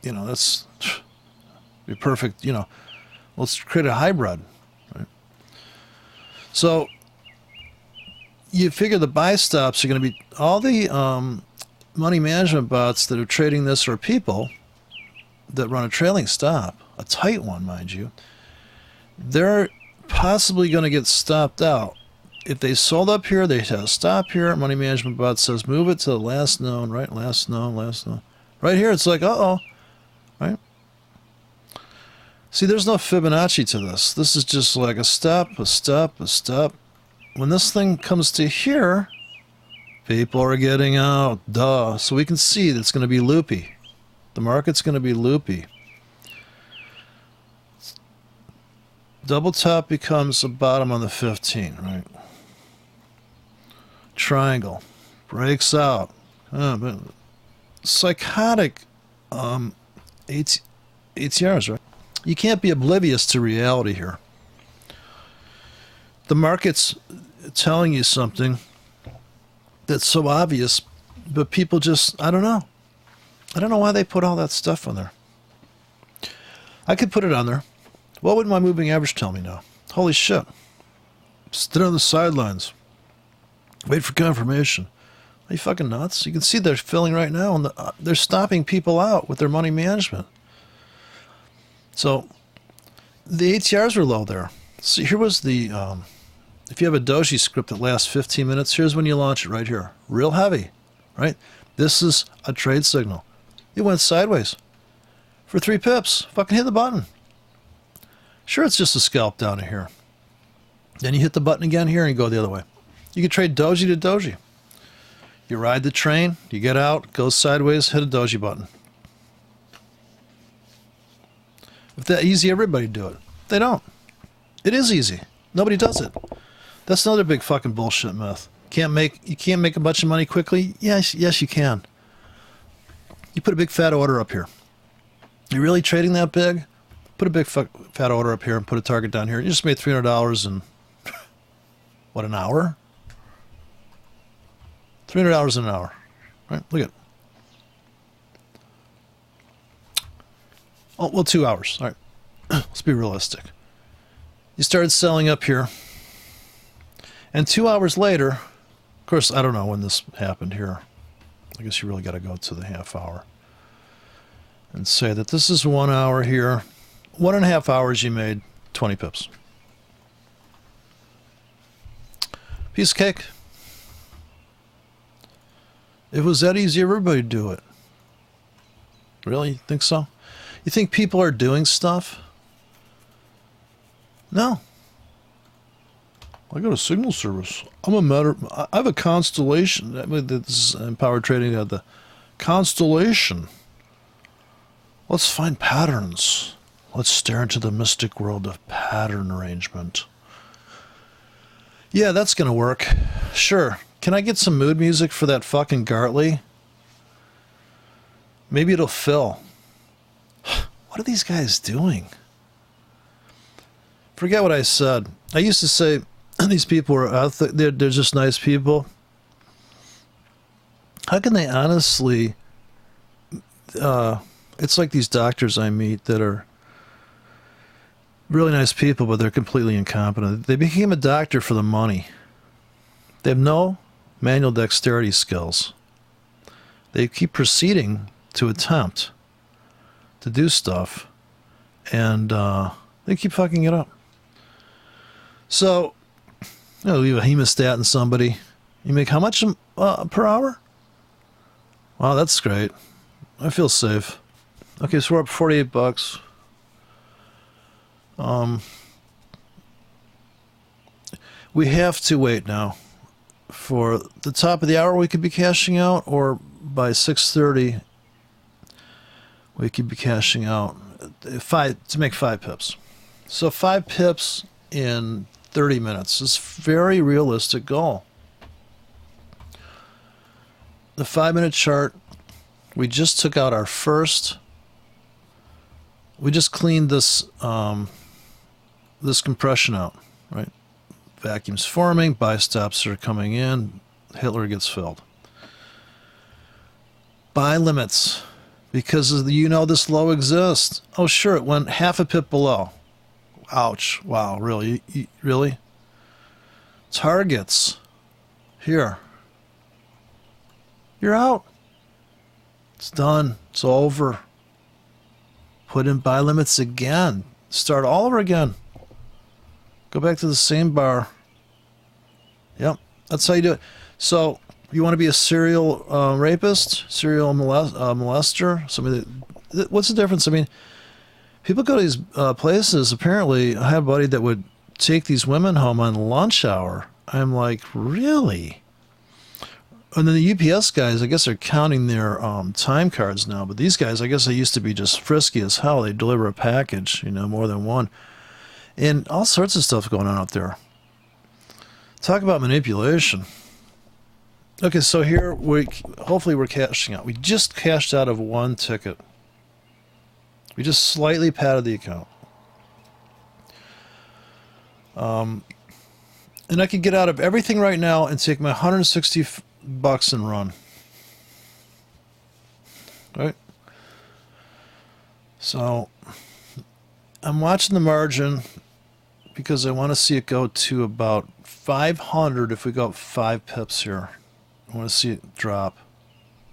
you know, that's be perfect. You know, let's create a hybrid, right? So you figure the buy stops are going to be all the money management bots that are trading this, are people that run a trailing stop, a tight one, mind you. They're possibly going to get stopped out. If they sold up here, they have a stop here. Money management bot says move it to the last known, right? Last known, last known. Right here, it's like, uh-oh, right? See, there's no Fibonacci to this. This is just like a step, a step, a step. When this thing comes to here, people are getting out, duh. So we can see that it's going to be loopy. The market's going to be loopy. Double top becomes a bottom on the 15, right? Triangle breaks out. Psychotic ATRs, right? You can't be oblivious to reality here. The market's telling you something that's so obvious, but people just, I don't know. I don't know why they put all that stuff on there. I could put it on there. What would my moving average tell me now? Holy shit. Stood on the sidelines. Wait for confirmation. Are you fucking nuts? You can see they're filling right now, and they're stopping people out with their money management. So the ATRs were low there. So here was the, if you have a doji script that lasts 15 minutes, here's when you launch it right here. Real heavy, right? This is a trade signal. It went sideways for 3 pips. Fucking hit the button. Sure, it's just a scalp down to here. Then you hit the button again here and you go the other way. You can trade doji to doji. You ride the train, you get out, goes sideways, hit a doji button. If that easy, everybody do it. They don't. It is easy. Nobody does it. That's another big fucking bullshit myth. You can't make a bunch of money quickly? Yes, you can. You put a big fat order up here. You're really trading that big? Put a big fat order up here and put a target down here. You just made $300 in, what, an hour? $300 in an hour. Right? Look at it. Oh, well, 2 hours. All right. Let's be realistic. You started selling up here. And 2 hours later, of course, I don't know when this happened here. I guess you really got to go to the half hour and say that this is 1 hour here. 1.5 hours, you made 20 pips. Piece of cake. If it was that easy, everybody would do it. Really? You think so? You think people are doing stuff? No. I got a signal service. I have a constellation. I mean, this is Empowered Trading. The constellation. Let's find patterns. Let's stare into the mystic world of pattern arrangement. Yeah, that's going to work. Sure. Can I get some mood music for that fucking Gartley? Maybe it'll fill. What are these guys doing? Forget what I said. I used to say these people are they're just nice people. How can they honestly... it's like these doctors I meet that are really nice people, but they're completely incompetent. They became a doctor for the money. They have no manual dexterity skills. They keep proceeding to attempt to do stuff, and they keep fucking it up. So, leave a hemostat in somebody. You make how much per hour? Wow, that's great. I feel safe. Okay, so we're up $48. We have to wait now for the top of the hour. We could be cashing out, or by 6:30 we could be cashing out to make 5 pips. So 5 pips in 30 minutes is a very realistic goal. The 5-minute chart, we just took out our first. We just cleaned this this compression out, right? Vacuum's forming, buy stops are coming in, Hitler gets filled. Buy limits, because this low exists. Oh, sure, it went half a pip below. Ouch. Wow, really? Really? Targets. Here. You're out. It's done. It's over. Put in buy limits again. Start all over again. Go back to the same bar. Yep, that's how you do it. So, you want to be a serial rapist? Serial molester? Somebody what's the difference? I mean, people go to these places. Apparently, I had a buddy that would take these women home on lunch hour. I'm like, really? And then the UPS guys, I guess they're counting their time cards now. But these guys, I guess they used to be just frisky as hell. They deliver a package, more than one. And all sorts of stuff going on out there. Talk about manipulation. Okay, so here, hopefully we're cashing out. We just cashed out of 1 ticket. We just slightly padded the account. And I could get out of everything right now and take my $160 and run. Right? So, I'm watching the margin because I want to see it go to about 500 if we go up 5 pips here. I want to see it drop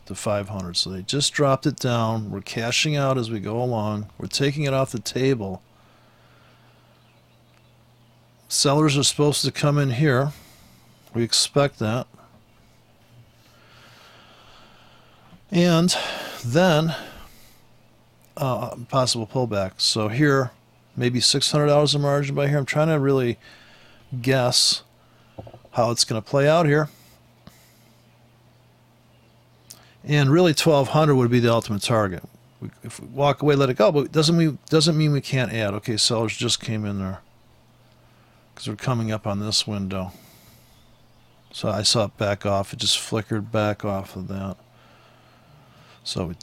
to 500. So they just dropped it down. We're cashing out as we go along. We're taking it off the table. Sellers are supposed to come in here. We expect that. And then possible pullback. So here, maybe $600 of margin by here. I'm trying to really guess how it's going to play out here. And really, 1,200 would be the ultimate target. If we walk away, let it go. But it doesn't mean we can't add. Okay, sellers just came in there because we're coming up on this window. So I saw it back off. It just flickered back off of that. So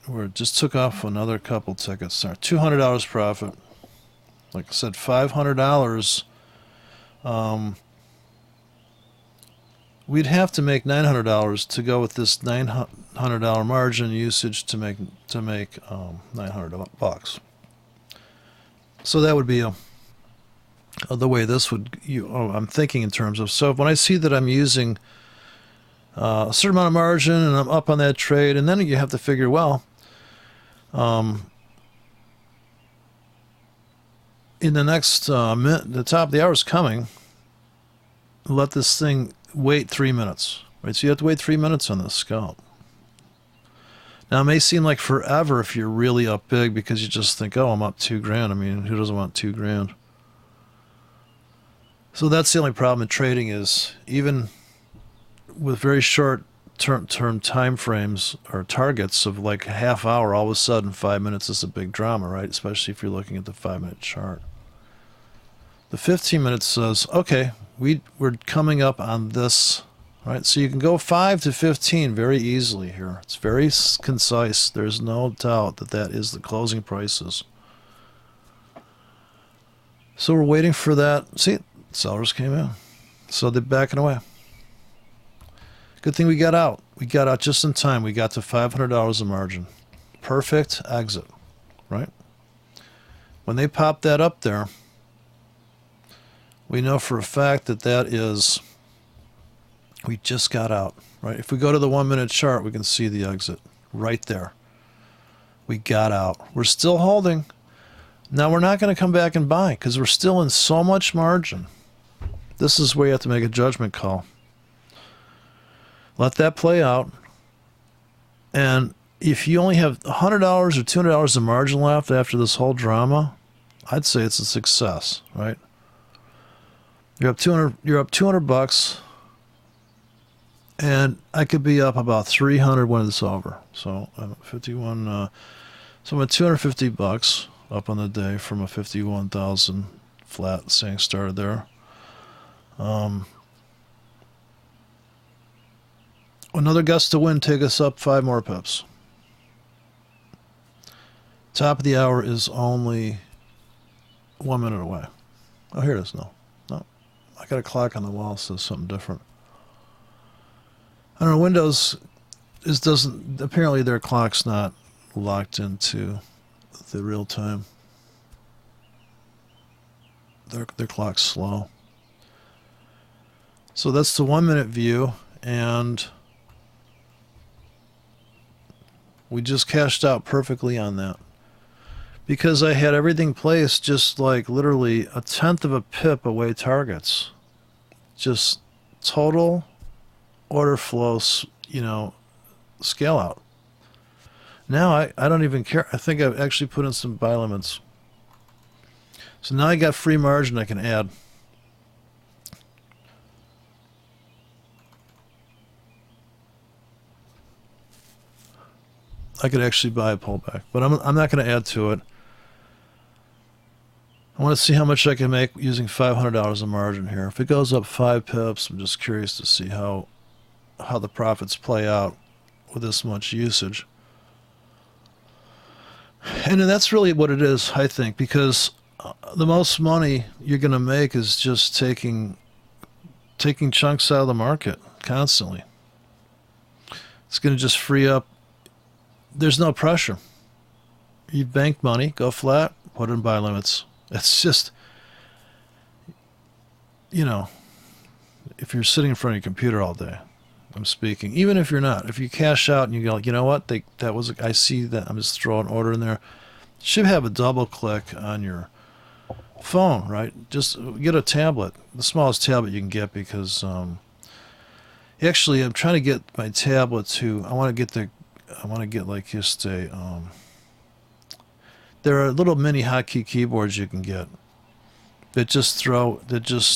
we just took off another couple tickets there. $200 profit. Like I said, $500. We'd have to make $900 to go with this $900 margin usage to make $900. So that would be the way this would. I'm thinking in terms of. So when I see that I'm using a certain amount of margin and I'm up on that trade, and then you have to figure, well, in the next minute, the top of the hour is coming. Let this thing wait 3 minutes, right? So you have to wait 3 minutes on this scalp. Now it may seem like forever if you're really up big because you just think, oh, I'm up $2,000. I mean, who doesn't want $2,000? So that's the only problem in trading is even with very short term time frames or targets of like a half hour, all of a sudden 5 minutes is a big drama, right? Especially if you're looking at the 5 minute chart. The 15 minutes says, okay, we're coming up on this, right? So you can go 5 to 15 very easily here. It's very concise. There's no doubt that that is the closing prices. So we're waiting for that. See, sellers came in. So they're backing away. Good thing we got out. We got out just in time. We got to $500 a margin. Perfect exit, right? When they pop that up there, we know for a fact that that is, we just got out, right? If we go to the 1 minute chart, we can see the exit right there. We got out. We're still holding. Now we're not going to come back and buy because we're still in so much margin. This is where you have to make a judgment call. Let that play out. And if you only have $100 or $200 of margin left after this whole drama, I'd say it's a success, right? You're up 200. You're up $200, and I could be up about 300 when it's over. So I'm at 51. So I'm at $250 up on the day from a 51,000 flat saying started there. Another gust to win take us up 5 more pips. Top of the hour is only 1 minute away. Oh, here it is. No. I got a clock on the wall that says something different. I don't know. Windows doesn't. Apparently, their clock's not locked into the real time. Their clock's slow. So that's the 1 minute view, and we just cashed out perfectly on that. Because I had everything placed just like literally 1/10 of a pip away targets. Just total order flow, scale out. Now I don't even care. I think I've actually put in some buy limits. So now I got free margin I can add. I could actually buy a pullback, but I'm not going to add to it. I want to see how much I can make using $500 of margin here. If it goes up 5 pips, I'm just curious to see how the profits play out with this much usage. And that's really what it is, I think, because the most money you're going to make is just taking chunks out of the market constantly. It's going to just free up. There's no pressure. You bank money, go flat, put in buy limits. It's just, if you're sitting in front of your computer all day, I'm speaking, even if you're not, if you cash out and you go, you know what, I see that, I'm just throwing an order in there. Should have a double click on your phone, right? Just get a tablet, the smallest tablet you can get, because actually I'm trying to get my tablet to, I want to get like just a, there are little mini hotkey keyboards you can get that just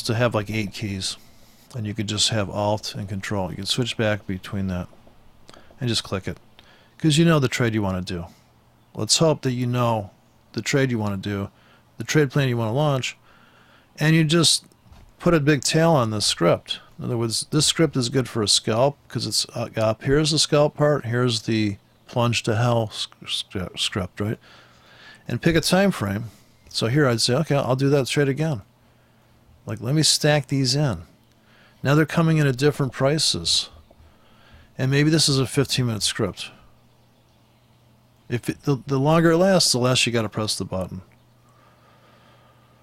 to have like 8 keys, and you could just have Alt and Control. You can switch back between that and just click it, because you know the trade you want to do. Let's hope that you know the trade you want to do, the trade plan you want to launch, and you just put a big tail on this script. In other words, this script is good for a scalp because it's up. Here's the scalp part. Here's the plunge to hell script, right? And pick a time frame. So here I'd say, okay, I'll do that trade again. Like, let me stack these in. Now they're coming in at different prices. And maybe this is a 15-minute script. The longer it lasts, the less you got to press the button.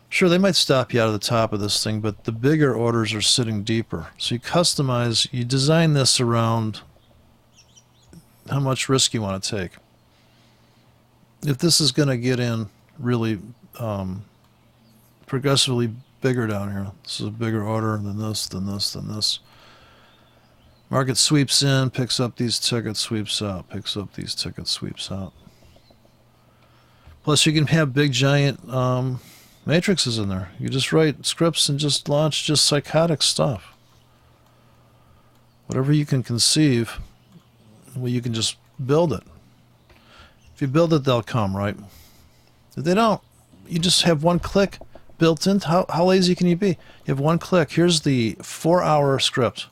Sure, they might stop you out of the top of this thing, but the bigger orders are sitting deeper. So you design this around how much risk you want to take. If this is going to get in really progressively bigger down here, this is a bigger order than this, than this, than this. Market sweeps in, picks up these tickets, sweeps out, picks up these tickets, sweeps out. Plus you can have big giant Matrix is in there. You just write scripts and just launch just psychotic stuff. Whatever you can conceive, well, you can just build it. If you build it, they'll come, right? If they don't, you just have one click built in. How lazy can you be? You have one click. Here's the 4-hour script.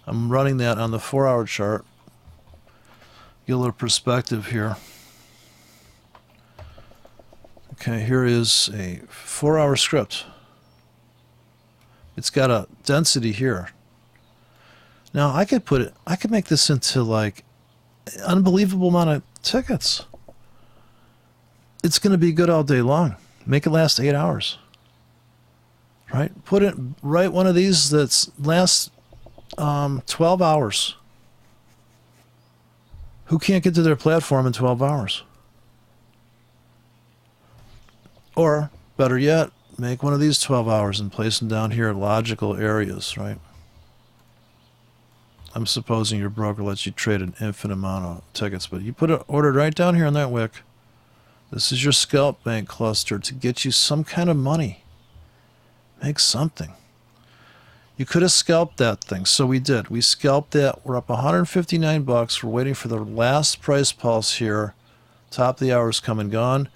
I'm running that on the 4-hour chart. Get a little perspective here. Okay, here is a 4-hour script. It's got a density here. Now I could make this into like an unbelievable amount of tickets. It's going to be good all day long. Make it last 8 hours. Right? Write one of these that's lasts 12 hours. Who can't get to their platform in 12 hours? Or, better yet, make one of these 12 hours and place them down here in logical areas, right? I'm supposing your broker lets you trade an infinite amount of tickets, but you put it ordered right down here on that wick. This is your scalp bank cluster to get you some kind of money. Make something. You could have scalped that thing, so we did. We scalped that. We're up 159 bucks. We're waiting for the last price pulse here. Top of the hour is come and gone.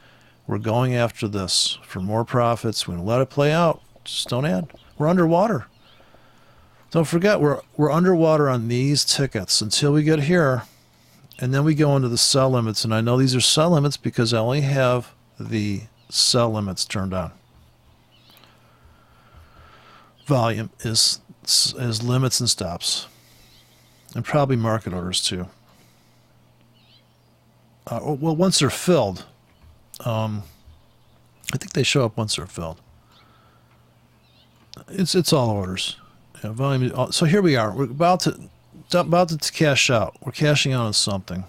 We're going after this for more profits. We're going to let it play out. Just don't add. We're underwater. Don't forget, we're underwater on these tickets until we get here. And then we go into the sell limits. And I know these are sell limits because I only have the sell limits turned on. Volume is limits and stops. And probably market orders too. Well, once they're filled, I think they show up once they're filled. It's all orders. Yeah, volume. So here we are. We're about to cash out. We're cashing out on something.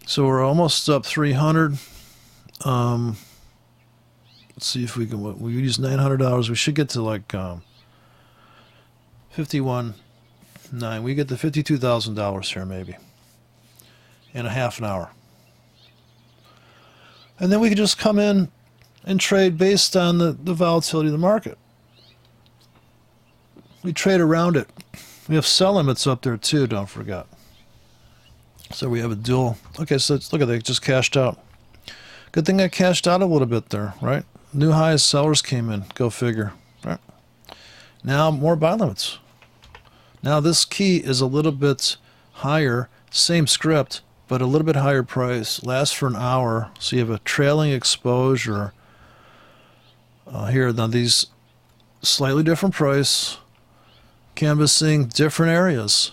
So we're almost up 300. Let's see if we can. We use $900. We should get to like 51.9. We get to $52,000 here maybe in a half an hour, and then we can just come in and trade based on the volatility of the market. We trade around it. We have sell limits up there too, don't forget. So we have a dual. Okay, so let's look at that. It just cashed out. Good thing I cashed out a little bit there, right? New highs, sellers came in. Go figure. Right. Now more buy limits. Now this key is a little bit higher. Same script, but a little bit higher price. Lasts for an hour. So you have a trailing exposure. Here, now these slightly different price, canvassing different areas,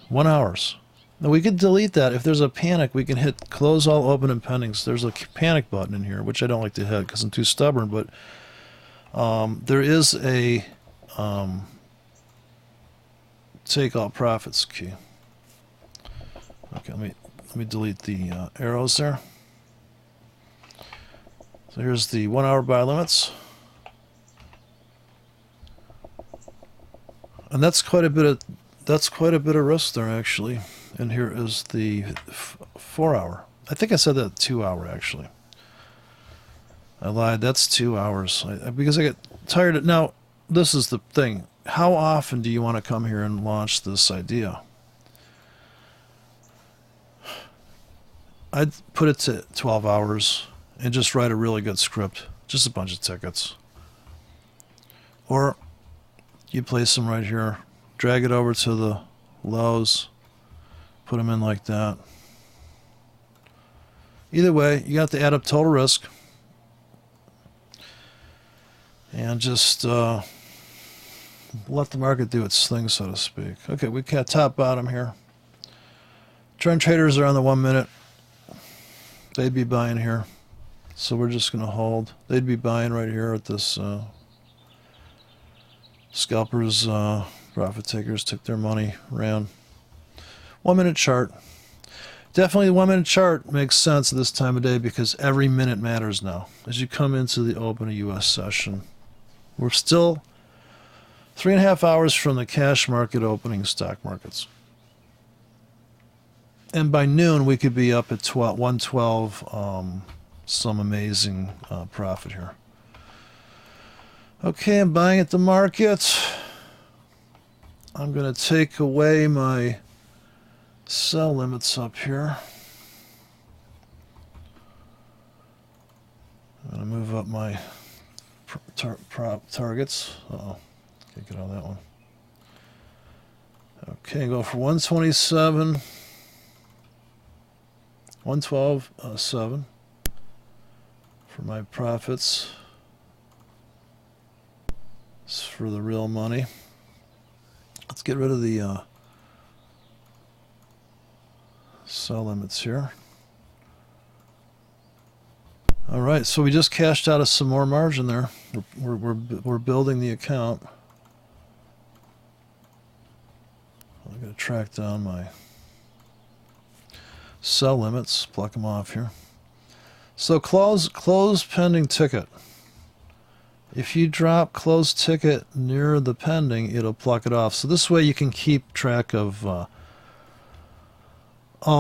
1 hours. Now we could delete that. If there's a panic, we can hit close all open and pendings. There's a panic button in here, which I don't like to hit because I'm too stubborn, but there is a take all profits key. Okay, let me delete the arrows there. So here's the 1 hour buy limits. And that's quite a bit of risk there actually. And here is the 4 hour. I think I said that 2 hour actually. I lied. That's 2 hours because I get tired of. Now this is the thing. How often do you want to come here and launch this idea? I'd put it to 12 hours and just write a really good script. Just a bunch of tickets. Or you place them right here, drag it over to the lows, put them in like that. Either way, you got to add up total risk and just let the market do its thing, so to speak. Okay, we got top bottom here. Trend traders are on the 1 minute. They'd be buying here. So we're just going to hold. They'd be buying right here at this. Scalpers, profit takers took their money, ran. 1 minute chart. Definitely the 1 minute chart makes sense at this time of day because every minute matters now. As you come into the open of U.S. session, we're still 3.5 hours from the cash market opening stock markets. And by noon, we could be up at 112, some amazing profit here. Okay, I'm buying at the market. I'm going to take away my sell limits up here. I'm going to move up my targets. Uh-oh, can't get out of that one. Okay, go for 127, 112.7 for my profits. It's for the real money. Let's get rid of the sell limits here. All right, so we just cashed out of some more margin there. We're building the account. I'm going to track down my sell limits, pluck them off here. So close pending ticket. If you drop close ticket near the pending, it'll pluck it off. So this way you can keep track of all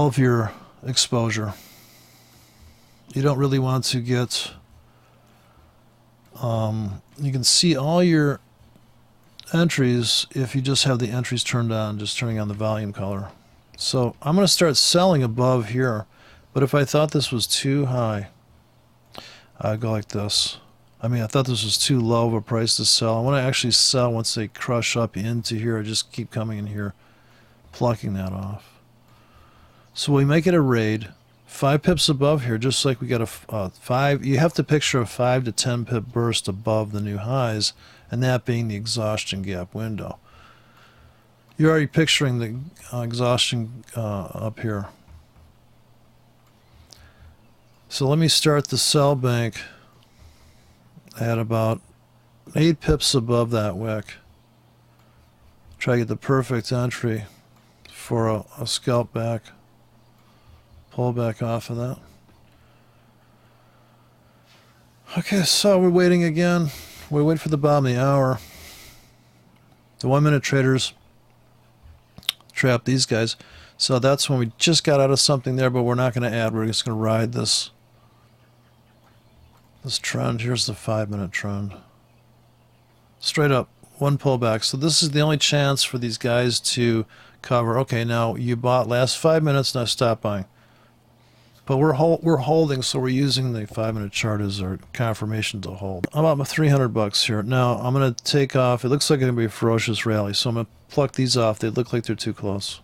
of your exposure. You don't really want to get, you can see all your entries if you just have the entries turned on, just turning on the volume color. So I'm going to start selling above here, but if I thought this was too high, I'd go like this. I mean, I thought this was too low of a price to sell. I want to actually sell once they crush up into here. I just keep coming in here, plucking that off. So we make it a raid. 5 pips above here, just like we got a 5. You have to picture a 5 to 10 pip burst above the new highs, and that being the exhaustion gap window. You're already picturing the exhaustion up here. So let me start the sell bank at about 8 pips above that wick. Try to get the perfect entry for a scalp back. Pull back off of that. Okay, so we're waiting again. We wait for the bottom of the hour. The 1 minute traders trap these guys. So that's when we just got out of something there, but we're not going to add. We're just going to ride this trend. Here's the 5 minute trend. Straight up, one pullback. So this is the only chance for these guys to cover. Okay, now you bought last 5 minutes, now stop buying. But we're holding, so we're using the 5 minute chart as our confirmation to hold. I'm about $300 here. Now I'm going to take off. It looks like it's going to be a ferocious rally, so I'm going to pluck these off. They look like they're too close.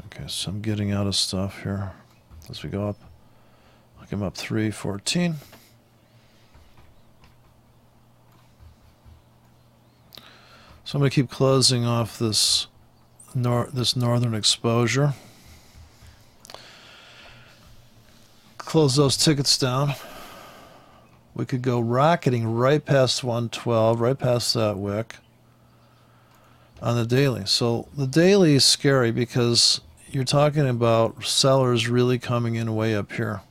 Okay, so I'm getting out of stuff here as we go up. I'm up 314. So I'm going to keep closing off this northern exposure. Close those tickets down. We could go rocketing right past 112, right past that wick on the daily. So the daily is scary because you're talking about sellers really coming in way up here.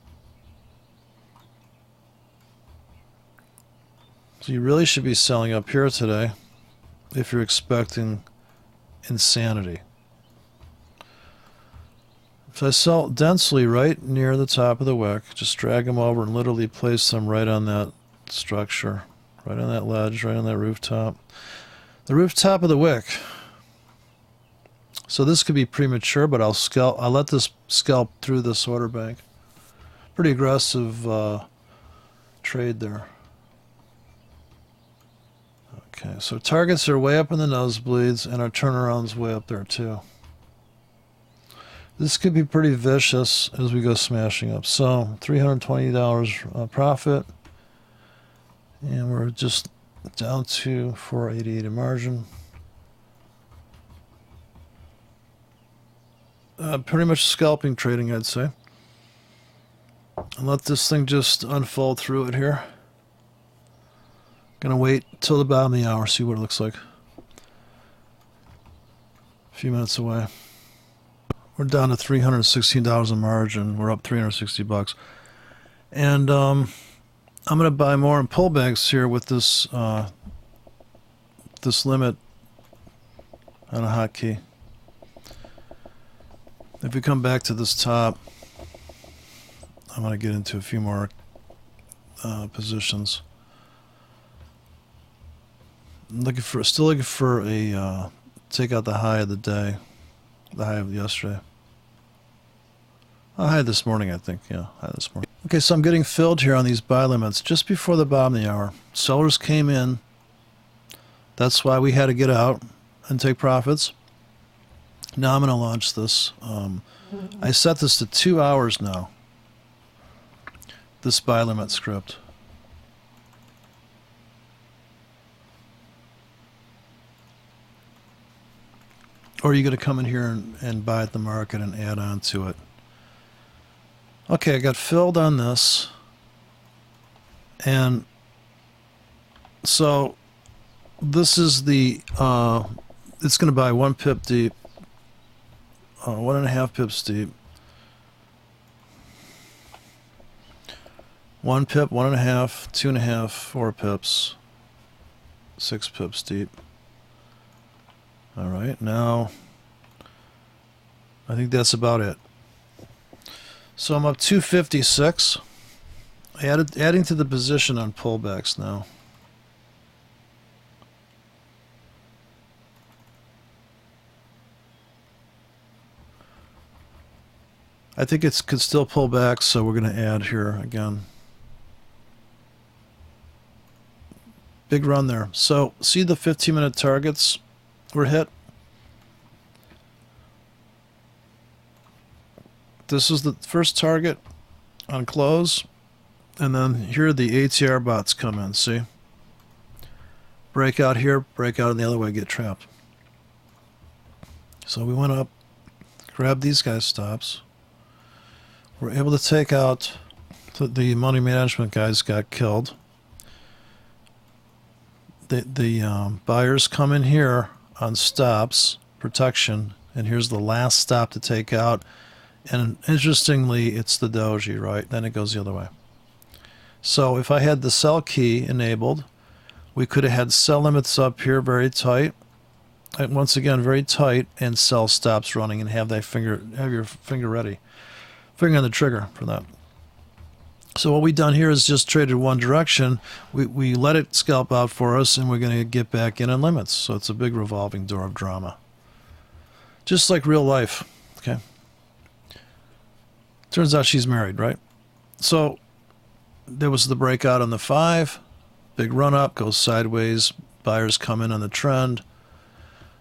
So you really should be selling up here today if you're expecting insanity. If I sell densely right near the top of the wick, just drag them over and literally place them right on that structure, right on that ledge, right on that rooftop. The rooftop of the wick. So this could be premature, but I'll let this scalp through this order bank. Pretty aggressive trade there. Okay, so targets are way up in the nosebleeds, and our turnaround's way up there too. This could be pretty vicious as we go smashing up. So $320 profit, and we're just down to 488 in margin. Pretty much scalping trading, I'd say. And let this thing just unfold through it here. Gonna wait till the bottom of the hour, see what it looks like. A few minutes away. We're down to $316 in margin. We're up $360. And I'm gonna buy more in pullbacks here with this this limit on a hotkey. If we come back to this top, I'm going to get into a few more positions. I'm still looking for a take out the high of the day, the high of yesterday. High this morning, I think. Yeah, high this morning. Okay, so I'm getting filled here on these buy limits just before the bottom of the hour. Sellers came in. That's why we had to get out and take profits. Now I'm going to launch this. I set this to 2 hours now. This buy limit script. Or you're going to come in here and buy at the market and add on to it. Okay, I got filled on this. And so this is the, it's going to buy 1 pip deep, 1.5 pips deep. 1 pip, 1.5, 2.5, 4 pips, 6 pips deep. All right, now I think that's about it. So I'm up 256. Adding to the position on pullbacks now. I think it could still pull back, so we're going to add here again. Big run there. So see the 15-minute targets were hit. This is the first target on close, and then here the ATR bots come in. See, break out here, break out in the other way, get trapped. So we went up, grabbed these guys' stops. We're able to take out the money management guys got killed. The buyers come in here on stops, protection, and here's the last stop to take out. And interestingly, it's the doji, right? Then it goes the other way. So if I had the sell key enabled, we could have had sell limits up here very tight. And once again, very tight, and sell stops running, and have your finger ready. Finger on the trigger for that. So what we've done here is just traded one direction. We let it scalp out for us, and we're going to get back in on limits. So it's a big revolving door of drama. Just like real life, okay? Turns out she's married, right? So there was the breakout on the 5. Big run up, goes sideways. Buyers come in on the trend.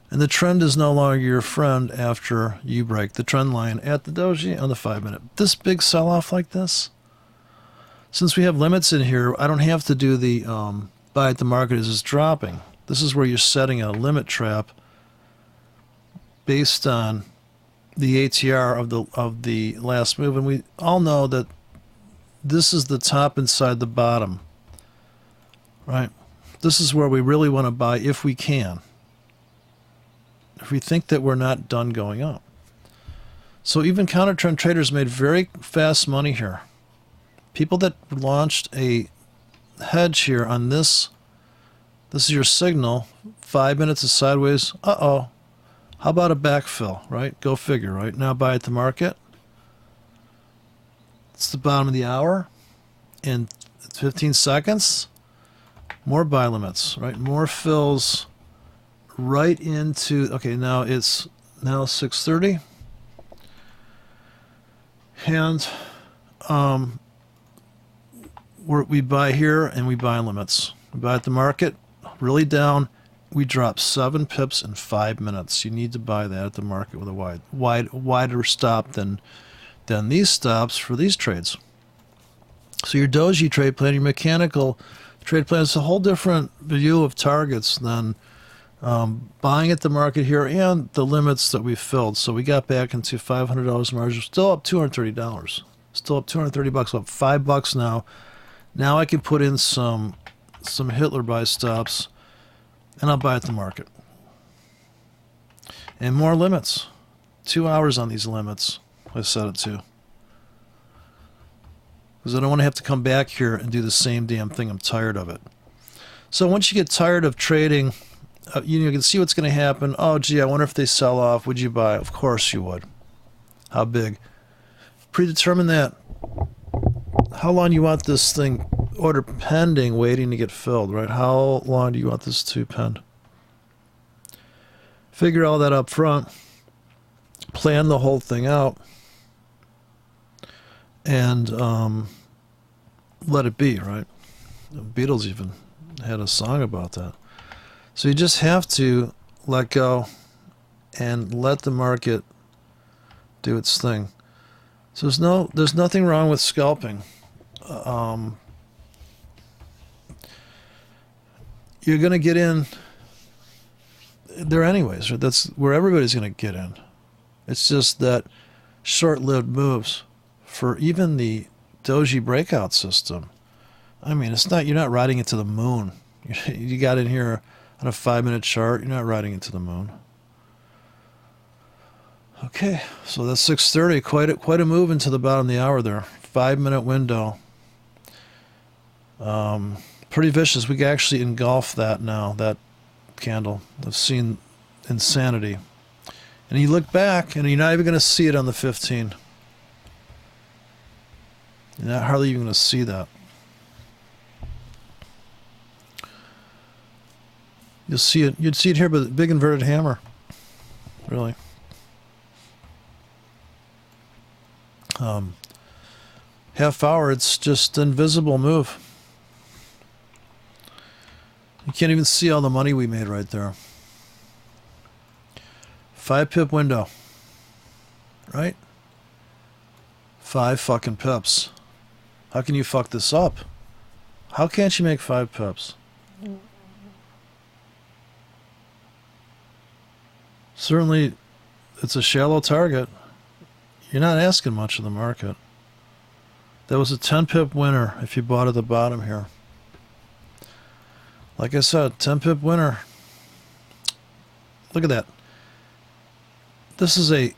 And the trend is no longer your friend after you break the trend line at the doji on the 5-minute. This big sell-off like this, since we have limits in here, I don't have to do the buy at the market as it's dropping. This is where you're setting a limit trap based on the ATR of the last move. And we all know that this is the top inside the bottom, right? This is where we really want to buy if we can. If we think that we're not done going up. So even counter trend traders made very fast money here. People that launched a hedge here on this is your signal, 5 minutes of sideways. Uh-oh. How about a backfill, right? Go figure, right? Now buy at the market. It's the bottom of the hour. In 15 seconds, more buy limits, right? More fills right into, okay, now it's now 6:30. And we buy here and we buy limits. We buy at the market, really down. We drop 7 pips in 5 minutes. You need to buy that at the market with a wider stop than these stops for these trades. So your doji trade plan, your mechanical trade plan, is a whole different view of targets than buying at the market here and the limits that we filled. So we got back into $500 margin, still up $230. Still up $230, up $5 now. Now I can put in some Hitler buy stops, and I'll buy at the market. And more limits. 2 hours on these limits, I set it to. Because I don't want to have to come back here and do the same damn thing. I'm tired of it. So once you get tired of trading, you can see what's going to happen. Oh, gee, I wonder if they sell off. Would you buy? Of course you would. How big? Predetermine that. How long do you want this thing order pending, waiting to get filled, right? How long do you want this to pend? Figure all that up front. Plan the whole thing out. And let it be, right? The Beatles even had a song about that. So you just have to let go and let the market do its thing. So there's nothing wrong with scalping. You're going to get in there anyways. Right? That's where everybody's going to get in. It's just that short-lived moves for even the doji breakout system. I mean, you're not riding it to the moon. You got in here on a 5-minute chart. You're not riding it to the moon. Okay, so that's 6:30. Quite a move into the bottom of the hour there. 5-minute window. Pretty vicious. We can actually engulf that now, that candle. I've seen insanity. And you look back, and you're not even going to see it on the 15. You're not hardly even going to see that. You'd see it here, but a big inverted hammer. Really. Half hour, it's just invisible move. You can't even see all the money we made right there. 5 pip window. Right? 5 fucking pips. How can you fuck this up? How can't you make 5 pips? Certainly, it's a shallow target. You're not asking much of the market. That was a 10 pip winner if you bought at the bottom here. Like I said, 10 pip winner. Look at that. This is a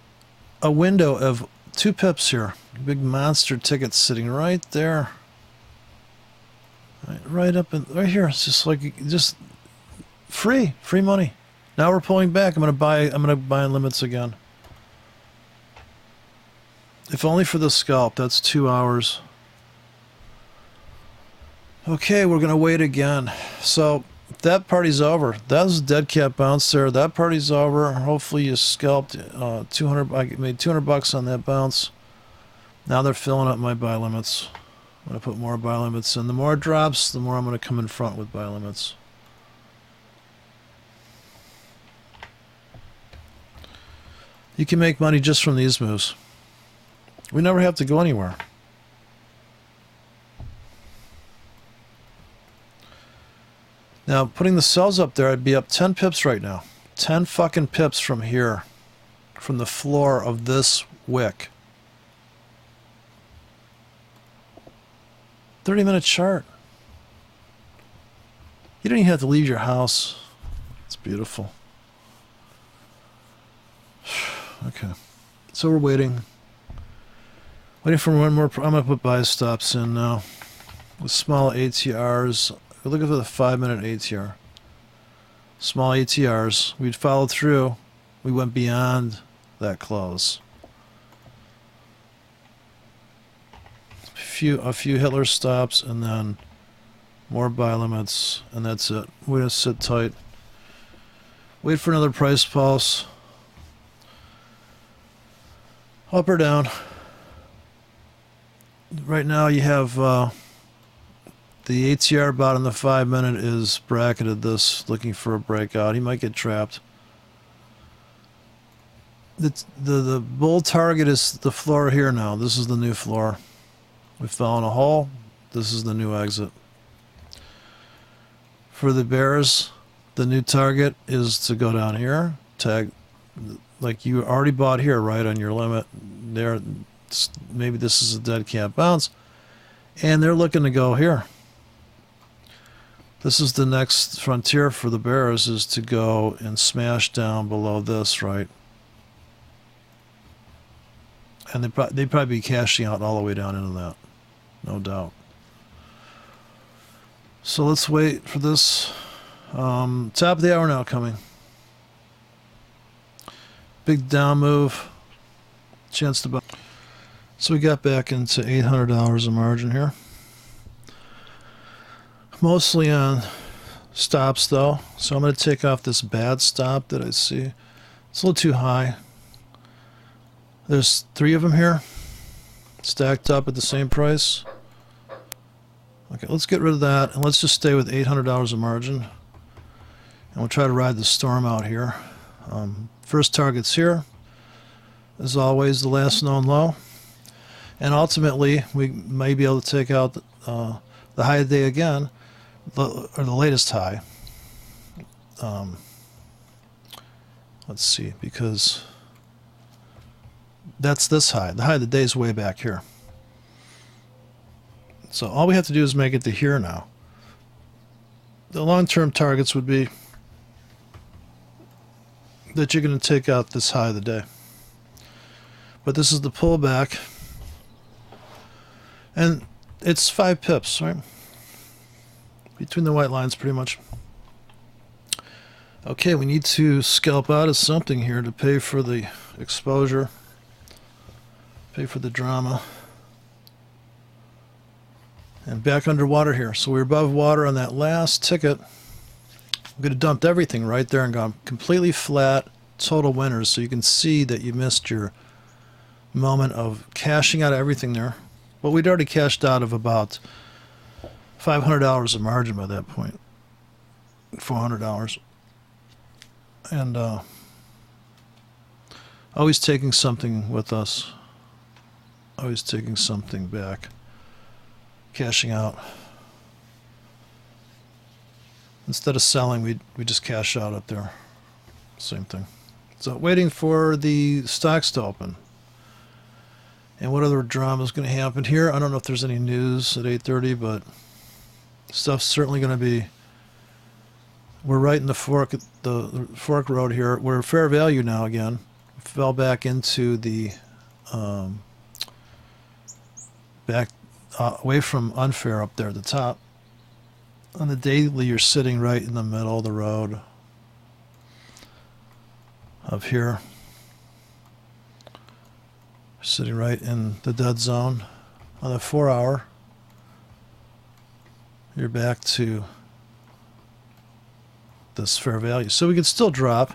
window of 2 pips here. Big monster ticket sitting right there. Right up in right here. It's just like free money. Now we're pulling back. I'm gonna buy in limits again. If only for the scalp. That's 2 hours. Okay, we're gonna wait again. So that party's over. That was a dead cat bounce there. That party's over. Hopefully you scalped 200. I made $200 on that bounce. Now they're filling up my buy limits. I'm gonna put more buy limits in. The more it drops, the more I'm gonna come in front with buy limits. You can make money just from these moves. We never have to go anywhere. Now, putting the cells up there, I'd be up 10 pips right now. 10 fucking pips from here. From the floor of this wick. 30-minute chart. You don't even have to leave your house. It's beautiful. Okay. So we're waiting. Waiting for one more. I'm going to put buy stops in now. With small ATRs. We're looking for the 5-minute ATR. Small ATRs. We'd followed through. We went beyond that close. A few Hitler stops and then more buy limits, and that's it. We're going to sit tight. Wait for another price pulse. Up or down. Right now you have the ATR bot on the 5-minute is bracketed this, looking for a breakout. He might get trapped. The bull target is the floor here now. This is the new floor. We fell in a hole. This is the new exit. For the bears, the new target is to go down here, tag, like you already bought here, right on your limit. There, maybe this is a dead cat bounce, and they're looking to go here. This is the next frontier for the bears, is to go and smash down below this, right? And they'd probably be cashing out all the way down into that, no doubt. So let's wait for this. Top of the hour now coming. Big down move. chance to buy. So we got back into $800 of margin here. Mostly on stops though. So I'm going to take off this bad stop that I see. It's a little too high. There's 3 of them here, stacked up at the same price. Okay, let's get rid of that, and let's just stay with $800 of margin. And we'll try to ride the storm out here. First target's here. As always, the last known low. And ultimately, we may be able to take out the high of the day again, or the latest high. Let's see, because that's this high. The high of the day is way back here. So all we have to do is make it to here now. The long-term targets would be that you're going to take out this high of the day. But this is the pullback. And it's 5 pips, right? Between the white lines, pretty much. Okay, we need to scalp out of something here to pay for the exposure, pay for the drama. And back underwater here. So we're above water on that last ticket. We could have dumped everything right there and gone completely flat, total winners. So you can see that you missed your moment of cashing out of everything there. But we'd already cashed out of about $500 of margin by that point. $400. And always taking something with us. Always taking something back. Cashing out. Instead of selling, we just cash out up there. Same thing. So waiting for the stocks to open. And what other drama is going to happen here? I don't know if there's any news at 8:30, but stuff's certainly going to be. We're right in the fork road here. We're fair value now again. Fell back into the back away from unfair up there at the top. On the daily, you're sitting right in the middle of the road up here. Sitting right in the dead zone. On the 4 hour, you're back to this fair value. So we could still drop.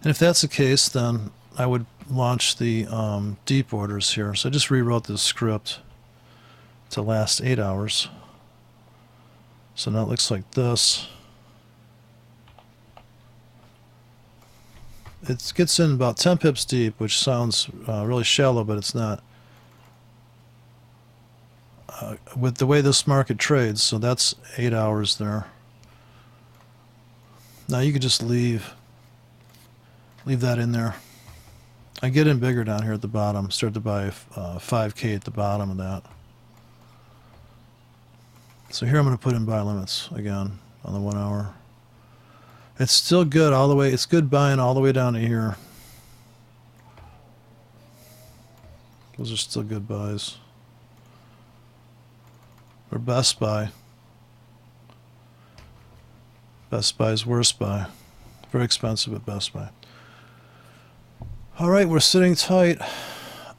And if that's the case, then I would launch the deep orders here. So I just rewrote this script to last 8 hours. So now it looks like this. It gets in about 10 pips deep, which sounds really shallow, but it's not. With the way this market trades, so that's 8 hours there. Now you could just leave that in there. I get in bigger down here at the bottom. Start to buy 5K at the bottom of that. So here I'm going to put in buy limits again on the 1 hour. It's still good all the way. It's good buying all the way down to here. Those are still good buys. Or best buy. Best buy is worst buy. Very expensive at Best Buy. All right, we're sitting tight.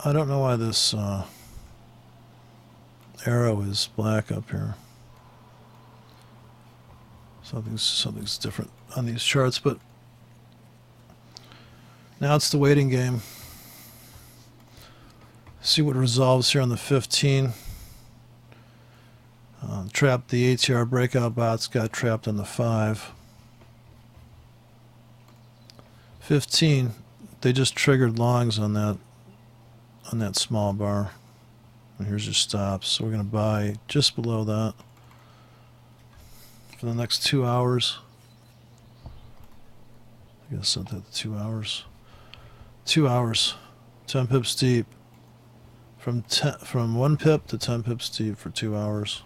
I don't know why this arrow is black up here. Something's different on these charts, but now it's the waiting game. See what resolves here on the 15. Trapped the ATR breakout bots, got trapped on the 5. 15, they just triggered longs on that small bar. And here's your stops. So we're going to buy just below that for the next 2 hours. I guess set that to 2 hours. 2 hours, 10 pips deep. From 1 pip to 10 pips deep for 2 hours.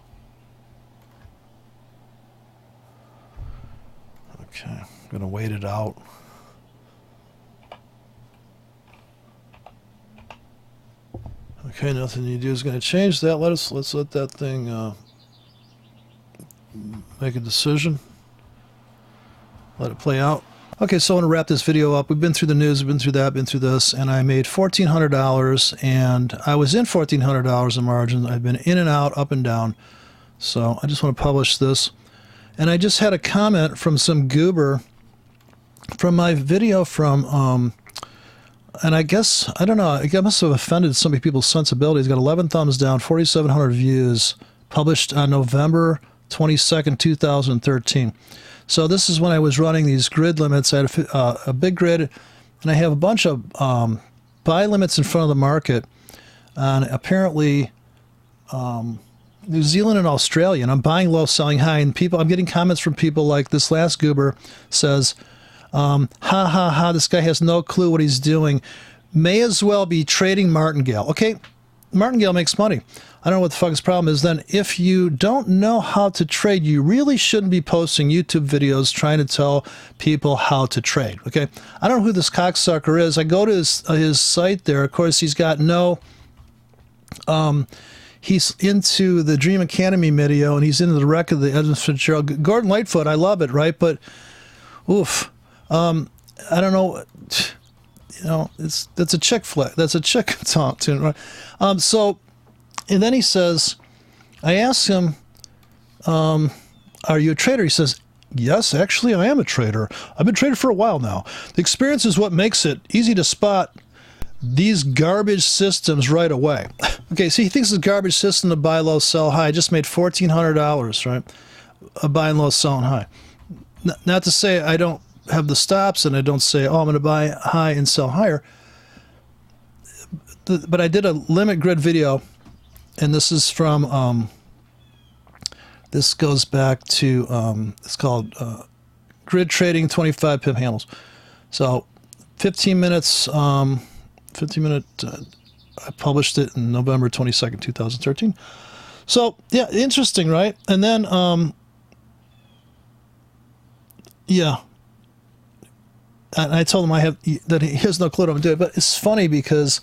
Okay, I'm gonna wait it out. Okay, nothing you do is gonna change that. Let's let that thing make a decision. Let it play out. Okay, so I want to wrap this video up. We've been through the news, we've been through that, been through this, and I made $1,400, and I was in $1,400 in margin. I've been in and out, up and down. So I just want to publish this. And I just had a comment from some goober from my video from, and I guess, I don't know, I must have offended some people's sensibilities. Got 11 thumbs down, 4,700 views, published on November 22nd, 2013. So this is when I was running these grid limits. I had a big grid, and I have a bunch of buy limits in front of the market on apparently New Zealand and Australia. And I'm buying low, selling high. And I'm getting comments from people like this last goober says, ha ha ha, this guy has no clue what he's doing. May as well be trading martingale. Okay, martingale makes money. I don't know what the fuck his problem is. Then if you don't know how to trade, you really shouldn't be posting YouTube videos trying to tell people how to trade. Okay, I don't know who this cocksucker is. I go to his site there. Of course, he's got no, he's into the Dream Academy video, and he's into the wreck of the Edmund Fitzgerald. Gordon Lightfoot, I love it, right? But, oof, I don't know, you know, that's a chick flick. That's a chick talk tune, right? So, and then he says, I asked him, are you a trader? He says, yes, actually, I am a trader. I've been trading for a while now. The experience is what makes it easy to spot these garbage systems right away. Okay, so he thinks it's a garbage system to buy low, sell high. I just made $1,400, right? Buying low, selling high. Not to say I don't have the stops, and I don't say, oh, I'm going to buy high and sell higher. But I did a limit grid video, and this is from, this goes back to, it's called Grid Trading 25 Pip Handles. So 15 minutes, 15 minute, I published it in November 22nd, 2013. So, yeah, interesting, right? And then, yeah. And I told him that he has no clue what I'm doing. But it's funny because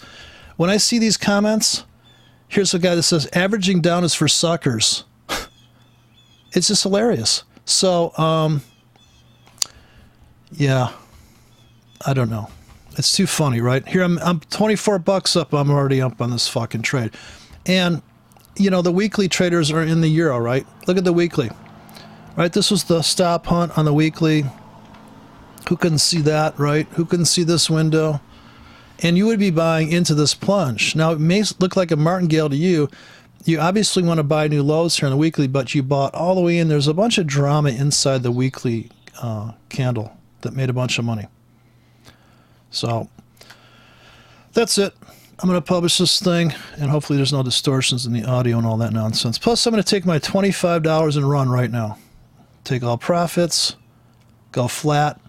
when I see these comments, here's a guy that says, averaging down is for suckers. It's just hilarious. So, yeah, I don't know. It's too funny, right? Here I'm 24 bucks up. I'm already up on this fucking trade. And, you know, the weekly traders are in the euro, right? Look at the weekly, right? This was the stop hunt on the weekly. Who couldn't see that, right? Who couldn't see this window? And you would be buying into this plunge. Now, it may look like a martingale to you. You obviously want to buy new lows here on the weekly, but you bought all the way in. There's a bunch of drama inside the weekly candle that made a bunch of money. So that's it. I'm going to publish this thing, and hopefully there's no distortions in the audio and all that nonsense. Plus, I'm going to take my $25 and run right now. Take all profits, go flat.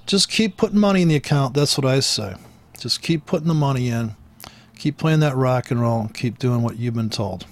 Just keep putting money in the account. That's what I say. Just keep putting the money in. Keep playing that rock and roll. Keep doing what you've been told.